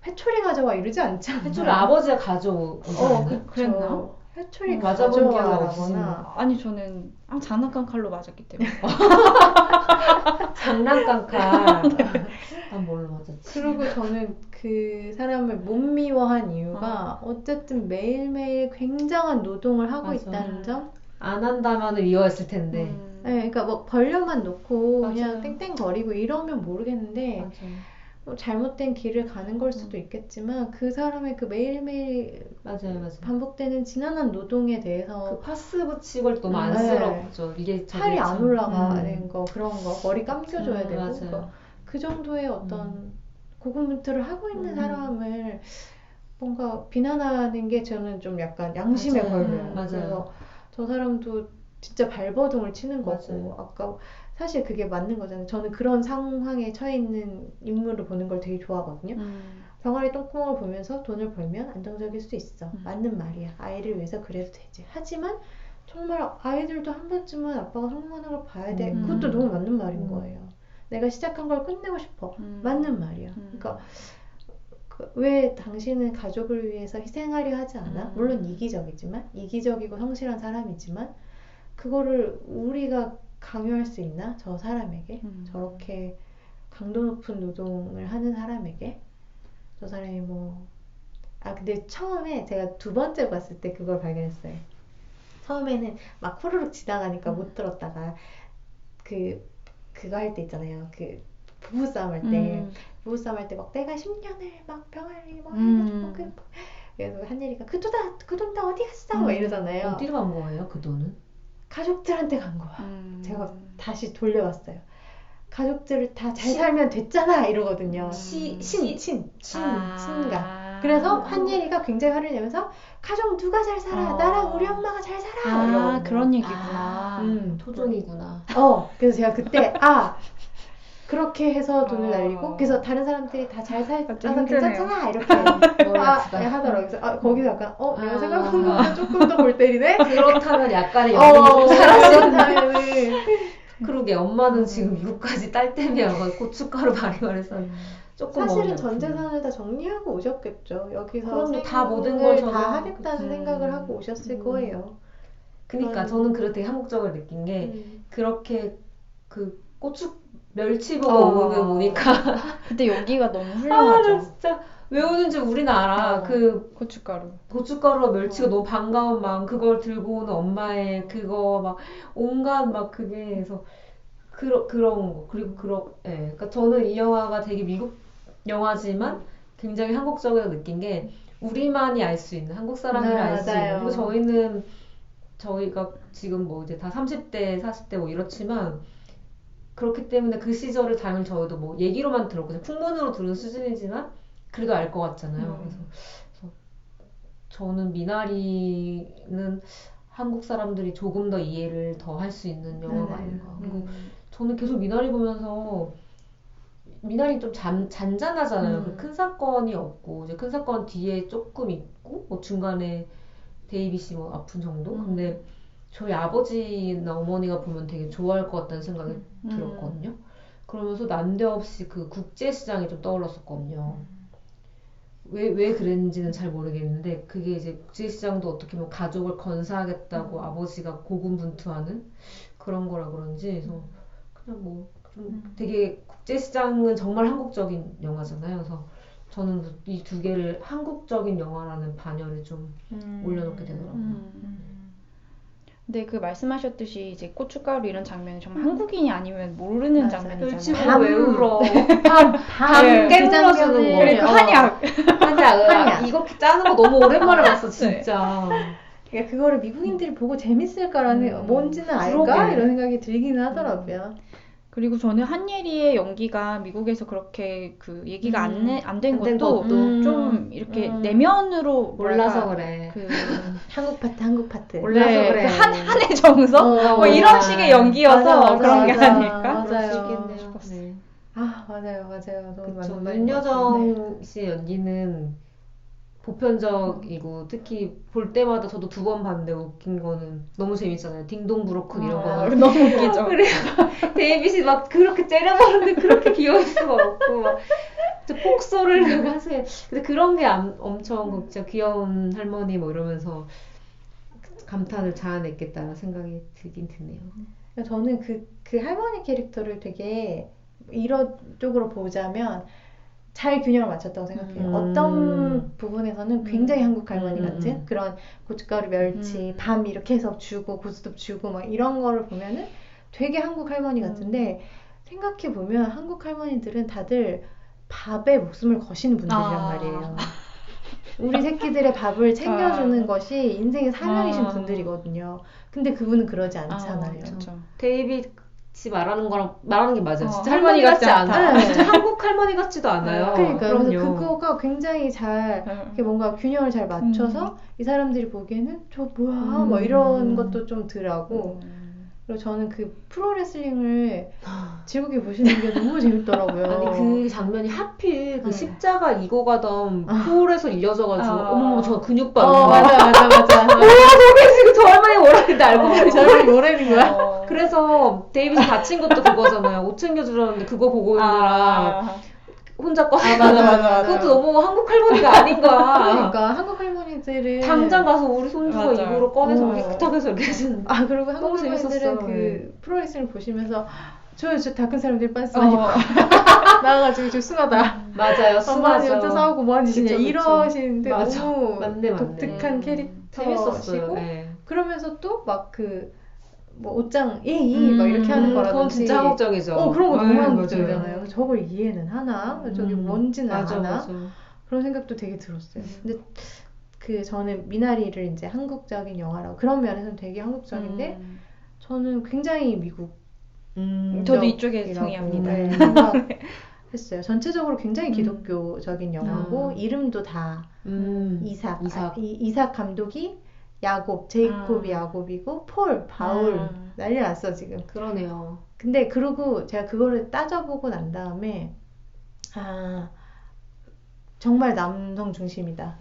회초리 가져와 이러지 않잖아요. 회초리 아버지가 가져오잖아요. 그랬나? 회초리 맞아본 가져와라거나 아니 저는 장난감 칼로 맞았기 때문에 장난감 칼. 난 뭘로 맞았지? 그리고 저는 그 사람을 못 미워한 이유가 어쨌든 매일매일 굉장한 노동을 하고 있다는 점. 안 한다면 미워했을 텐데. 네, 그러니까 뭐 벌려만 놓고 맞아요. 그냥 땡땡거리고 이러면 모르겠는데 맞아요. 뭐 잘못된 길을 가는 걸 수도 있겠지만 그 사람의 그 매일매일 맞아요. 반복되는 지난한 노동에 대해서 그 파스 붙이고 할 때 너무 안쓰럽죠. 이게 팔이 안 올라가는 거 그런 거 머리 감겨줘야 되고 맞아요. 그 정도의 어떤 고군분투를 하고 있는 사람을 뭔가 비난하는 게 저는 좀 약간 양심에 걸려요. 그래서 저 사람도 진짜 발버둥을 치는 거고 아까 사실 그게 맞는 거잖아요. 저는 그런 상황에 처해 있는 인물을 보는 걸 되게 좋아하거든요. 병아리 똥구멍을 보면서 돈을 벌면 안정적일 수 있어. 맞는 말이야. 아이를 위해서 그래도 되지. 하지만 정말 아이들도 한 번쯤은 아빠가 성공하는 걸 봐야 돼. 그것도 너무 맞는 말인 거예요. 내가 시작한 걸 끝내고 싶어. 맞는 말이야. 그러니까 왜 당신은 가족을 위해서 희생하려 하지 않아? 물론 이기적이고 성실한 사람이지만 그거를 우리가 강요할 수 있나? 저 사람에게? 저렇게 강도 높은 노동을 하는 사람에게? 저 사람이 뭐 근데 처음에 제가 두 번째 봤을 때 그걸 발견했어요. 처음에는 막 후루룩 지나가니까 못 들었다가 그거 할 때 있잖아요. 그 부부싸움 할 때 막 내가 10년을 막 병아리 뭐 해가지고 그래서 한예리가 그 돈 다 어디 갔어? 막 이러잖아요. 어디로 간 거예요, 그 돈은? 가족들한테 간 거야. 제가 다시 돌려봤어요. 가족들을 다 잘 살면 됐잖아 이러거든요. 친가. 그래서 한예리가 굉장히 화를 내면서 가족 누가 잘 살아? 나랑 우리 엄마가 잘 살아. 이러거든요. 그런 얘기구나. 토종이구나. 그래서 제가 그때 그렇게 해서 돈을 날리고 그래서 다른 사람들이 다 잘 살아서 괜찮잖아 이렇게 하더라고요. 그래서 거기서 약간 내가 생각한 것보다 조금 더 골 때리네? 그렇다면 약간의 연민이 그렇다면은 그러게 엄마는 지금 미국까지 딸 때문에 고춧가루 발효를 해서 조금 사실은 전 재산을 다 정리하고 오셨겠죠. 여기서 그럼요. 다 모든 걸 다 하겠다는 생각을 하고 오셨을 거예요. 그러니까 저는 그렇게 되게 한국적으로 느낀 게 그렇게 그 멸치 보고 오니까 근데 여기가 너무 훌륭하죠. 진짜 왜 오는지 우리는 알아. 그 고춧가루와 멸치가 너무 반가운 마음, 그걸 들고 오는 엄마의 그거 막 온갖 막 그게 해서 그런 거. 그리고 그러니까 저는 이 영화가 되게 미국 영화지만 굉장히 한국적이라고 느낀 게 우리만이 알 수 있는, 한국 사람이라 알 수 있는. 그리고 저희가 지금 뭐 이제 다 30대, 40대 뭐 이렇지만 그렇기 때문에 그 시절을 다면 저희도 뭐 얘기로만 들었고 그냥 풍문으로 들은 수준이지만 그래도 알 것 같잖아요. 그래서 저는 미나리는 한국 사람들이 조금 더 이해를 더 할 수 있는 영화가 아닌가. 그리고 저는 계속 미나리 보면서 미나리 좀 잔잔하잖아요. 그 큰 사건이 없고 이제 큰 사건 뒤에 조금 있고 뭐 중간에 데이빗이 뭐 아픈 정도. 근데 저희 아버지나 어머니가 보면 되게 좋아할 것 같다는 생각이 들었거든요. 그러면서 난데없이 그 국제시장이 좀 떠올랐었거든요. 왜 그랬는지는 잘 모르겠는데 그게 이제 국제시장도 어떻게 보면 가족을 건사하겠다고 아버지가 고군분투하는 그런 거라 그런지 그래서 그냥 뭐 좀 되게 국제시장은 정말 한국적인 영화잖아요. 그래서 저는 이 두 개를 한국적인 영화라는 반열에 좀 올려놓게 되더라고요. 근데 그 말씀하셨듯이 이제 고춧가루 이런 장면이 정말 한국인이 아니면 모르는 장면이잖아요. 멸치보고 왜 울어? 밤 깨물어주는 거. 그리고 한약. 이거 짜는 거 너무 오랜만에 봤어 진짜. 그러니까 그거를 미국인들이 보고 재밌을까라는 뭔지는 알까? 이런 생각이 들기는 하더라고요. 그리고 저는 한예리의 연기가 미국에서 그렇게 그 얘기가 안 된 것도 좀 이렇게 내면으로 몰라서 그래. 한국 파트. 몰라서 그래. 그 한의 정서? 뭐 이런 식의 연기여서 그런 게 아닐까? 맞아요. 맞아요. 그쵸. 윤여정 씨의 연기는 보편적이고 특히 볼 때마다 저도 2번 봤는데 웃긴 거는 너무 재밌잖아요. 딩동브로큰 이런 거 너무 웃기죠. 그리고 데이빗이 막 그렇게 째려보는데 그렇게 귀여울 수가 없고 막 폭소를 하세요. 근데 그런 게 엄청 진짜 귀여운 할머니 뭐 이러면서 감탄을 자아냈겠다는 생각이 들긴 드네요. 저는 그 할머니 캐릭터를 되게 이런 쪽으로 보자면 잘 균형을 맞췄다고 생각해요. 어떤 부분에서는 굉장히 한국 할머니 같은 그런 고춧가루, 멸치, 밤 이렇게 해서 주고 고스톱 주고 막 이런 거를 보면은 되게 한국 할머니 같은데 생각해 보면 한국 할머니들은 다들 밥에 목숨을 거시는 분들이란 말이에요. 우리 새끼들의 밥을 챙겨주는 것이 인생의 사명이신 분들이거든요. 근데 그분은 그러지 않잖아요. 데이빗 말하는 게 맞아요. 진짜 할머니 같지 않다. 진짜 한국 할머니 같지도 않아요. 그러니까 그래서 그거가 굉장히 잘 이렇게 뭔가 균형을 잘 맞춰서 이 사람들이 보기에는 저 뭐야 뭐 이런 것도 좀 덜하고 그리고 저는 그 프로레슬링을 즐겁게 보시는 게 너무 재밌더라고요. 아니 그 장면이 하필 그 십자가 이고 가던 폴에서 이어져가지고 어머 저 근육 봐. 맞아. 뭐야 저게 지금 저 할머니 오라는데 알고 보니 저 할머니 뭐라는 거야? 그래서 데이빗이 다친 것도 그거잖아요. 옷 챙겨주려는데 그거 보고 있느라 혼자 꺼내. 맞아. 그것도 너무 한국 할머니가 아닌 거야. 그러니까 한국 할머니들은 당장 가서 우리 손주가 이거로 꺼내서 깨끗하게 해서 이렇게 해주는. 그리고 한국 할머니들은 그 프로레슬링 보시면서 저 다 큰 사람들이 빤스 많이 입고 나와가지고 좀 순하다. 맞아요. 엄마는 여자 순하죠. 싸우고 뭐하는 짓이냐 그쵸, 그쵸. 이러시는데 맞아. 너무 맞네. 독특한 재밌었어요. 캐릭터시고 네. 그러면서 또 막 그 뭐 옷장 막 이렇게 하는 거라든지 그건 진짜 한국적이죠. 그런 거 너무 네, 한국적이잖아요. 맞아요. 저걸 이해는 하나? 저기 뭔지는 맞아, 아나? 맞아. 그런 생각도 되게 들었어요. 근데 그 저는 미나리를 이제 한국적인 영화라고 그런 면에서는 되게 한국적인데 저는 굉장히 미국 저도 이쪽에 동의합니다. 네, 생각했어요. 전체적으로 굉장히 기독교적인 영화고 이름도 다 이삭. 이삭 감독이 제이콥이 야곱이고 폴, 바울 난리 났어 지금. 그러네요. 근데 그러고 제가 그거를 따져보고 난 다음에 정말 남성 중심이다.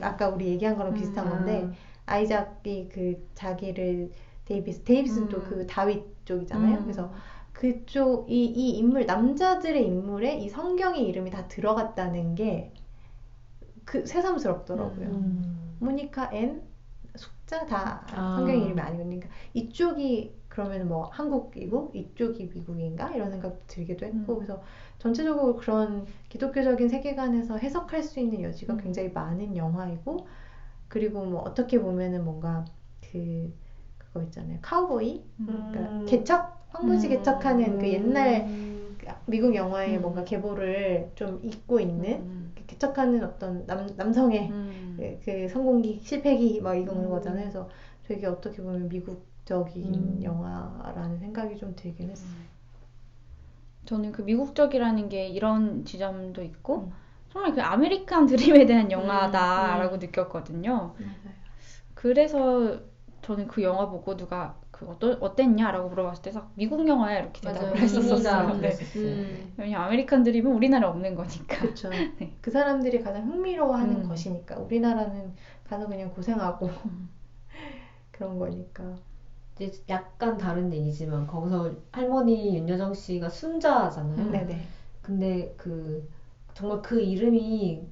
아까 우리 얘기한 거랑 비슷한 건데 아이작이 그 자기를 데이비스는 또 그 다윗 쪽이잖아요. 그래서 그쪽 이 인물 남자들의 인물에 이 성경의 이름이 다 들어갔다는 게 그 새삼스럽더라고요. 모니카, 앤, 숙자 다 성경 이름이 아니거든요. 그러니까 이쪽이 그러면 뭐 한국이고 이쪽이 미국인가 이런 생각도 들기도 했고 그래서 전체적으로 그런 기독교적인 세계관에서 해석할 수 있는 여지가 굉장히 많은 영화이고 그리고 뭐 어떻게 보면은 뭔가 그거 있잖아요. 카우보이 그러니까 개척 황무지 개척하는 그 옛날 미국 영화의 뭔가 계보를 좀 잇고 있는 개척하는 어떤 남성의 그 성공기 실패기 막 이런 거잖아요. 그래서 되게 어떻게 보면 미국적인 영화라는 생각이 좀 들긴 했어요. 저는 그 미국적이라는 게 이런 지점도 있고 정말 그 아메리칸 드림에 대한 영화다라고 느꼈거든요. 그래서 저는 그 영화 보고 누가 어땠냐라고 물어봤을 때 딱 미국 영화야 이렇게 대답을 했었어요. 네. 왜냐면 아메리칸 드림은 우리나라에 없는 거니까. 그렇죠. 네. 그 사람들이 가장 흥미로워하는 것이니까 우리나라는 가서 그냥 고생하고 그런 거니까. 이제 약간 다른 얘기지만 거기서 할머니 윤여정 씨가 순자잖아요. 네네. 근데 정말 그 이름이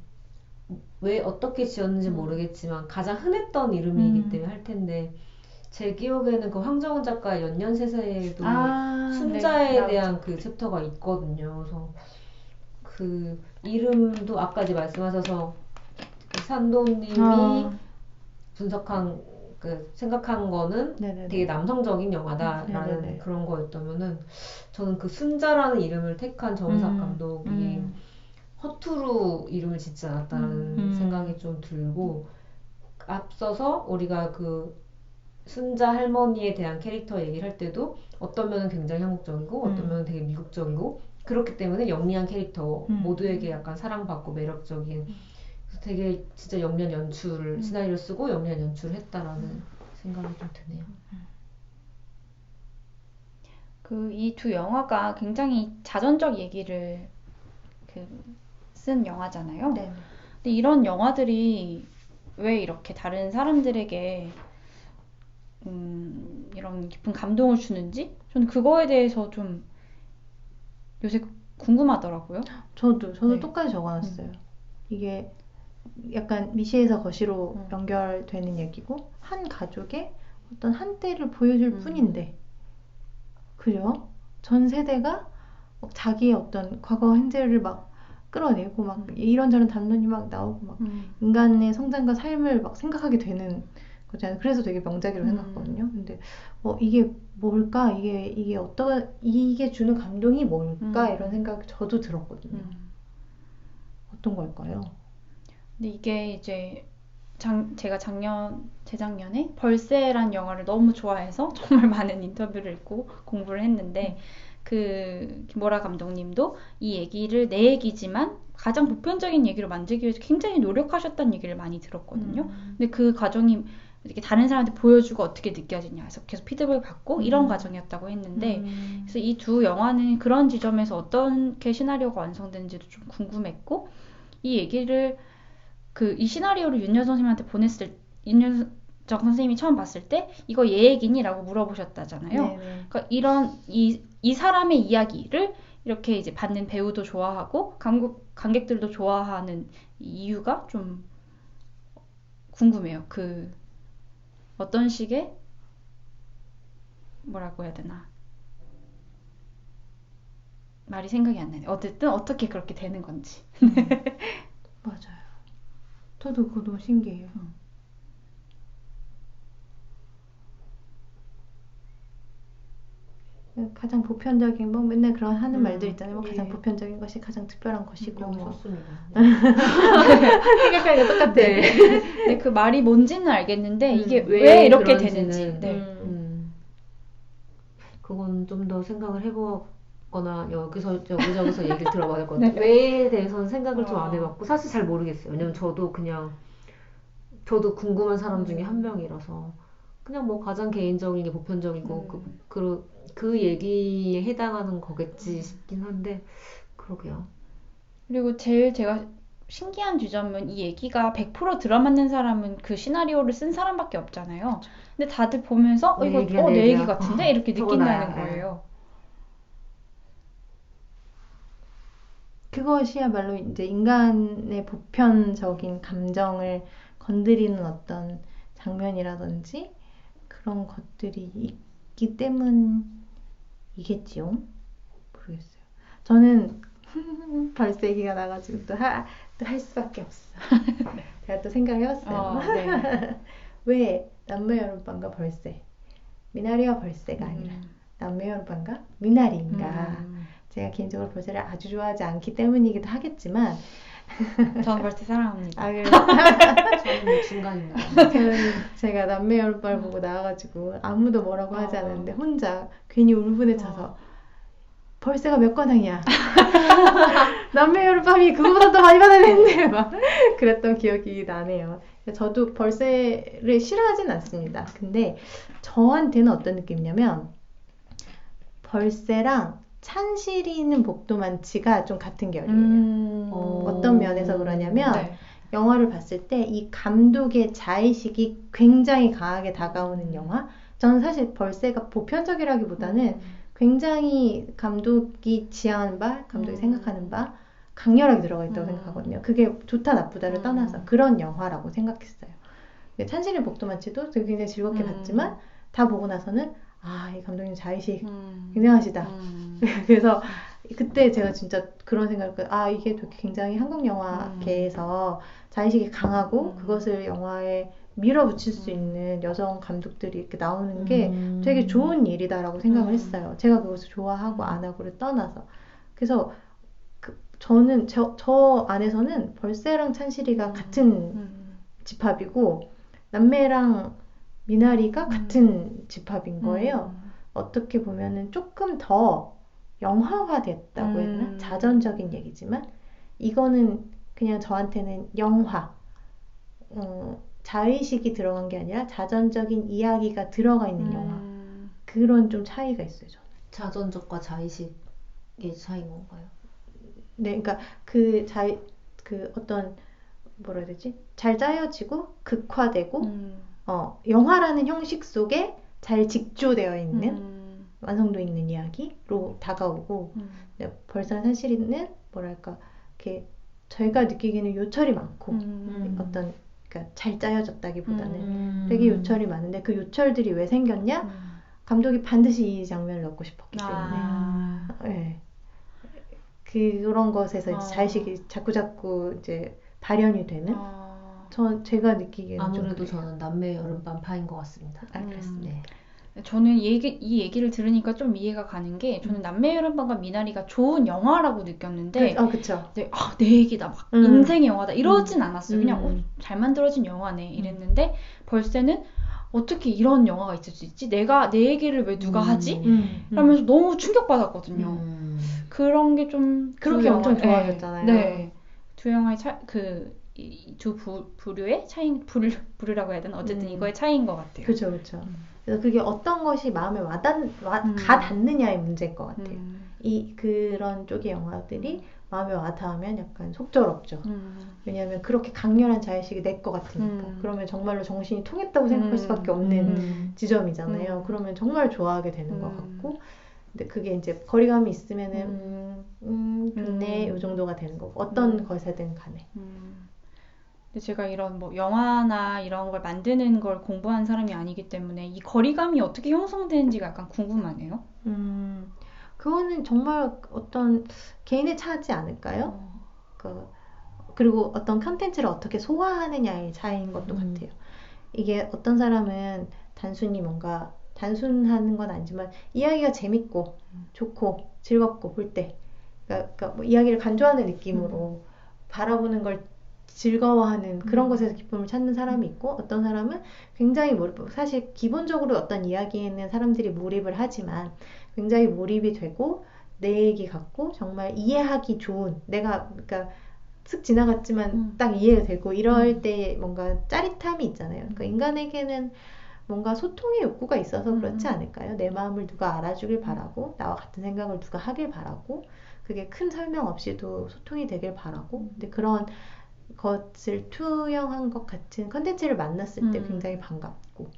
왜 어떻게 지었는지 모르겠지만 가장 흔했던 이름이기 때문에 할 텐데 제 기억에는 그 황정은 작가의 연년세세에도 순자에 대한 그 챕터가 있거든요. 그래서 그 이름도 아까 이제 말씀하셔서 그 산도님이 생각한 거는 되게 남성적인 영화다라는 그런 거였다면은 저는 그 순자라는 이름을 택한 정의삭 감독이 허투루 이름을 짓지 않았다는 생각이 좀 들고 앞서서 우리가 그 순자 할머니에 대한 캐릭터 얘기를 할 때도 어떤 면은 굉장히 한국적이고 어떤 면은 되게 미국적이고 그렇기 때문에 영리한 캐릭터 모두에게 약간 사랑받고 매력적인 그래서 되게 진짜 영리한 연출을 시나리오를 쓰고 영리한 연출을 했다라는 생각이 좀 드네요. 이 두 영화가 굉장히 자전적 얘기를 쓴 영화잖아요. 네. 근데 이런 영화들이 왜 이렇게 다른 사람들에게 이런 깊은 감동을 주는지 저는 그거에 대해서 좀 요새 궁금하더라고요. 저도 똑같이 적어놨어요. 이게 약간 미시에서 거시로 연결되는 얘기고 한 가족의 어떤 한때를 보여줄 뿐인데 그죠? 전 세대가 자기의 어떤 과거 현재를 막 끌어내고 막 이런저런 담론이 막 나오고 막 인간의 성장과 삶을 막 생각하게 되는 거잖아요. 그래서 되게 명작이라고 생각하거든요. 근데 이게 뭘까? 이게 주는 감동이 뭘까? 이런 생각이 저도 들었거든요. 어떤 걸까요? 근데 이게 이제 제가 재작년에 벌새란 영화를 너무 좋아해서 정말 많은 인터뷰를 읽고 공부를 했는데 김보라 감독님도 이 얘기를 내 얘기지만 가장 보편적인 얘기로 만들기 위해서 굉장히 노력하셨다는 얘기를 많이 들었거든요. 근데 그 과정이 이렇게 다른 사람한테 보여주고 어떻게 느껴지냐 해서 계속 피드백을 받고 이런 과정이었다고 했는데 그래서 이 두 영화는 그런 지점에서 어떻게 시나리오가 완성되는지도 좀 궁금했고 이 얘기를 이 시나리오를 윤여정 선생님한테 윤여정 선생님이 처음 봤을 때 이거 얘 얘기니? 라고 물어보셨다잖아요. 네네. 그러니까 이런 이 사람의 이야기를 이렇게 이제 받는 배우도 좋아하고 관객들도 좋아하는 이유가 좀 궁금해요. 어떤 식의 뭐라고 해야 되나 말이 생각이 안 나네요. 어쨌든 어떻게 그렇게 되는 건지. 맞아요. 저도 그거 너무 신기해요. 가장 보편적인 뭐 맨날 그런 하는 말들 있잖아요. 뭐 가장 예. 보편적인 것이 가장 특별한 것이고 여기 뭐 썼습니다. 생각하니까 똑같아. 네. 근데 그 말이 뭔지는 알겠는데 이게 왜 이렇게 그런지는, 되는지. 네. 그건 좀 더 생각을 해보거나 여기저기서 얘기를 들어봐야 될 것 같아요. 네. 왜에 대해서는 생각을 좀 안 해봤고 사실 잘 모르겠어요. 왜냐면 저도 궁금한 사람 중에 한 명이라서 그냥 뭐 가장 개인적인 게 보편적이고 그 얘기에 해당하는 거겠지 싶긴 한데 그러게요. 그리고 제일 제가 신기한 지점은 이 얘기가 100% 들어맞는 사람은 그 시나리오를 쓴 사람밖에 없잖아요. 근데 다들 보면서 내 이거 얘기야, 내 내 얘기 얘기야. 같은데 이렇게 저거 느낀다는 나야. 거예요. 그것이야말로 이제 인간의 보편적인 감정을 건드리는 어떤 장면이라든지 그런 것들이 있기 때문이겠지요. 모르겠어요. 저는 벌써 얘기가 나가지고 또 할 수밖에 없어. 제가 또 생각을 해봤어요. 네. 왜 남매 여름밤과 벌새, 미나리와 벌새가 아니라 남매 여름밤과 미나리인가? 제가 개인적으로 벌새를 아주 좋아하지 않기 때문이기도 하겠지만 저는 벌새 사랑합니다. 그래요? 저는 뭐 중간입니다. 저는 제가 남매 여름밤을 보고 나와가지고 아무도 뭐라고 하지 않았는데 혼자 괜히 울분에 차서 벌새가 몇 관왕이야. 남매 여름밤이 그거보다 더 많이 받아냈네. 막 그랬던 기억이 나네요. 저도 벌새를 싫어하진 않습니다. 근데 저한테는 어떤 느낌이냐면 벌새랑 찬실이는 복도만치가 좀 같은 결이에요. 어떤 면에서 그러냐면 네. 영화를 봤을 때 이 감독의 자의식이 굉장히 강하게 다가오는 영화. 저는 사실 벌새가 보편적이라기보다는 굉장히 감독이 지향하는 바, 감독이 생각하는 바 강렬하게 들어가 있다고 생각하거든요. 그게 좋다 나쁘다를 떠나서 그런 영화라고 생각했어요. 찬실의 복도만치도 되게 굉장히 즐겁게 봤지만 다 보고 나서는 이 감독님 자의식 굉장하시다. 그래서 그때 제가 진짜 그런 생각을 이게 되게 굉장히 한국 영화계에서 자의식이 강하고 그것을 영화에 밀어붙일 수 있는 여성 감독들이 이렇게 나오는 게 되게 좋은 일이다라고 생각을 했어요. 제가 그것을 좋아하고 안 하고를 떠나서. 그래서 저는 저 안에서는 벌새랑 찬실이가 같은 집합이고 남매랑 미나리가 같은 집합인 거예요. 어떻게 보면은 조금 더 영화화됐다고 해야 되나? 자전적인 얘기지만 이거는 그냥 저한테는 영화, 자의식이 들어간 게 아니라 자전적인 이야기가 들어가 있는 영화. 그런 좀 차이가 있어요, 저는. 자전적과 자의식의 차이인 건가요? 네, 그러니까 어떤 뭐라 해야 되지? 잘 짜여지고 극화되고 영화라는 형식 속에 잘 직조되어 있는 완성도 있는 이야기로 다가오고 벌새랑 산실이는 뭐랄까 이렇게 저희가 느끼기에는 요철이 많고 어떤 그러니까 잘 짜여졌다기보다는 되게 요철이 많은데 그 요철들이 왜 생겼냐? 감독이 반드시 이 장면을 넣고 싶었기 때문에 네. 그런 것에서 이제 자의식이 자꾸 이제 발현이 되는 제가 느끼기에는 아무래도 저는 남매 여름밤 파인 것 같습니다. 그랬습니다. 네. 저는 이 얘기를 들으니까 좀 이해가 가는 게 저는 남매 여름밤과 미나리가 좋은 영화라고 느꼈는데 그쵸. 네, 내 얘기다 막 인생의 영화다 이러진 않았어요. 그냥 잘 만들어진 영화네 이랬는데 벌새는 어떻게 이런 영화가 있을 수 있지? 내 얘기를 왜 누가 하지? 그러면서 너무 충격받았거든요. 그런 게 좀 그렇게 엄청 좋아하셨잖아요. 네. 두 영화의 두 부류의 차이, 부류라고 해야 되나? 어쨌든 이거의 차이인 것 같아요. 그렇죠. 그래서 그게 어떤 것이 마음에 가닿느냐의 문제일 것 같아요. 그런 쪽의 영화들이 마음에 와닿으면 약간 속절없죠. 왜냐하면 그렇게 강렬한 자의식이 내 것 같으니까. 그러면 정말로 정신이 통했다고 생각할 수밖에 없는 지점이잖아요. 그러면 정말 좋아하게 되는 것 같고. 근데 그게 이제 거리감이 있으면은 좋네 이 정도가 되는 거고 어떤 것이든 간에. 근데 제가 이런 뭐 영화나 이런 걸 만드는 걸 공부한 사람이 아니기 때문에 이 거리감이 어떻게 형성되는지가 약간 궁금하네요. 그거는 정말 어떤 개인의 차지 않을까요? 그리고 어떤 컨텐츠를 어떻게 소화하느냐의 차이인 것도 같아요. 이게 어떤 사람은 단순히 뭔가 단순하는 건 아니지만 이야기가 재밌고 좋고 즐겁고 볼 때 그러니까 뭐 이야기를 간조하는 느낌으로 바라보는 걸 즐거워하는 그런 것에서 기쁨을 찾는 사람이 있고 어떤 사람은 굉장히 사실 기본적으로 어떤 이야기에는 사람들이 몰입을 하지만 굉장히 몰입이 되고 내 얘기 같고 정말 이해하기 좋은 내가 그러니까 슥 지나갔지만 딱 이해가 되고 이럴 때 뭔가 짜릿함이 있잖아요. 그러니까 인간에게는 뭔가 소통의 욕구가 있어서 그렇지 않을까요? 내 마음을 누가 알아주길 바라고 나와 같은 생각을 누가 하길 바라고 그게 큰 설명 없이도 소통이 되길 바라고 근데 그런 것을 투영한 것 같은 컨텐츠를 만났을 때 굉장히 반갑고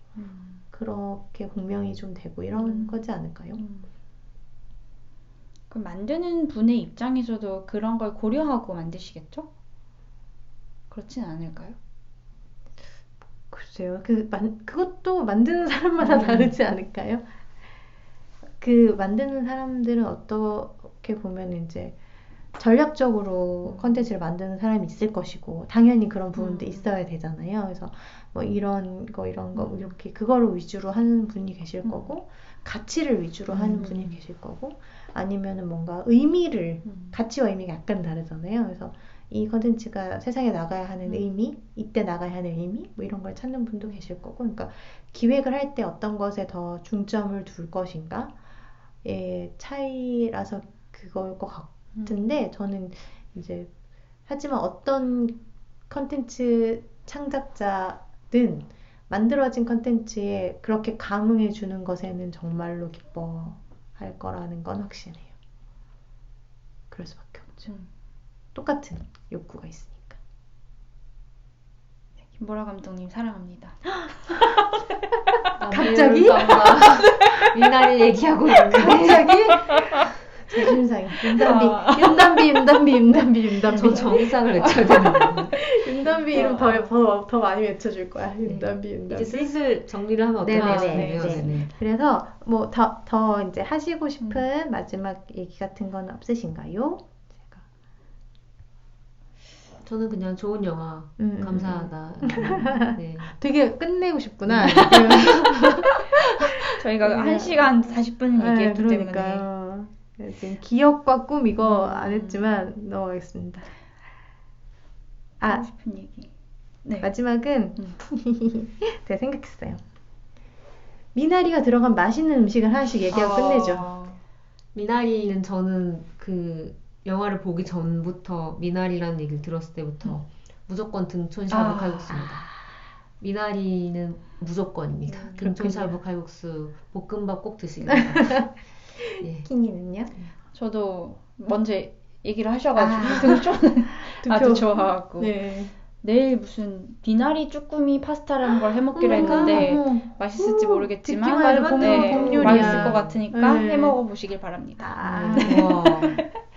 그렇게 공명이 좀 되고 이런 거지 않을까요? 그 만드는 분의 입장에서도 그런 걸 고려하고 만드시겠죠? 그렇진 않을까요? 글쎄요. 그것도 만드는 사람마다 다르지 않을까요? 그 만드는 사람들은 어떻게 보면 이제 전략적으로 컨텐츠를 만드는 사람이 있을 것이고 당연히 그런 부분도 있어야 되잖아요. 그래서 뭐 이런 거 이렇게 그거를 위주로 하는 분이 계실 거고 가치를 위주로 하는 분이 계실 거고 아니면은 뭔가 의미를 가치와 의미가 약간 다르잖아요. 그래서 이 컨텐츠가 세상에 나가야 하는 의미, 이때 나가야 하는 의미 뭐 이런 걸 찾는 분도 계실 거고 그러니까 기획을 할 때 어떤 것에 더 중점을 둘 것인가의 차이라서 그걸 것 같은데 저는 이제 하지만 어떤 컨텐츠 창작자든 만들어진 컨텐츠에 그렇게 감흥해 주는 것에는 정말로 기뻐할 거라는 건 확신해요. 그럴 수밖에 없죠. 똑같은 욕구가 있으니까. 김보라 감독님 사랑합니다. 갑자기? 미나리 얘기하고 있는데 갑자기? 자존상이 윤담비 저 정상을 외쳐야 되는데 윤담비 이름 더 많이 외쳐줄 거야. 윤담비 이제 슬슬 정리를 하면 어떨까요? 네네. 그래서 뭐 더 이제 하시고 싶은 마지막 얘기 같은 건 없으신가요? 저는 그냥 좋은 영화 감사하다. 네. 되게 끝내고 싶구나. 저희가 1시간 40분 얘기했기 때문에 그러니까요. 지금 기억과 꿈 이거 안 했지만 넘어가겠습니다. 하고 싶은 얘기. 네. 마지막은 제가 생각했어요. 미나리가 들어간 맛있는 음식을 하나씩 얘기하고 끝내죠. 미나리는 저는 그 영화를 보기 전부터 미나리라는 얘기를 들었을 때부터 무조건 등촌 샤브 칼국수입니다. 미나리는 무조건입니다. 등촌 샤브 칼국수 볶음밥 꼭 드시길 바랍니다. 예. 키니는요? 저도 먼저 얘기를 하셔가지고 등촌은 아주 좋아하고 내일 무슨 미나리 쭈꾸미 파스타라는 걸 해먹기로 했는데 맛있을지 모르겠지만 봄요리야. 맛있을 것 같으니까 해먹어 보시길 바랍니다.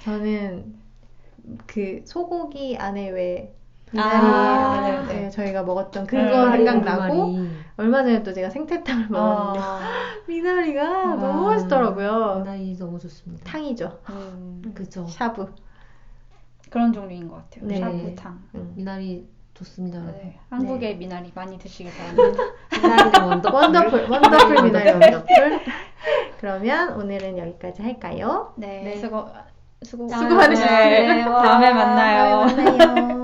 저는 그 소고기 안에 왜 미나리 저희가 먹었던 그거 생각나고 얼마 전에 또 제가 생태탕을 먹었는데 미나리가 너무 맛있더라고요. 미나리 너무 좋습니다. 탕이죠. 그렇죠. 샤브. 그런 종류인 것 같아요. 샤브탕. 미나리 좋습니다. 한국의 미나리 많이 드시길 바랍니다. 미나리는 원더풀 미나리 원더풀. 그러면 오늘은 여기까지 할까요? 네. 수고 많으셨습니다. 다음에 만나요.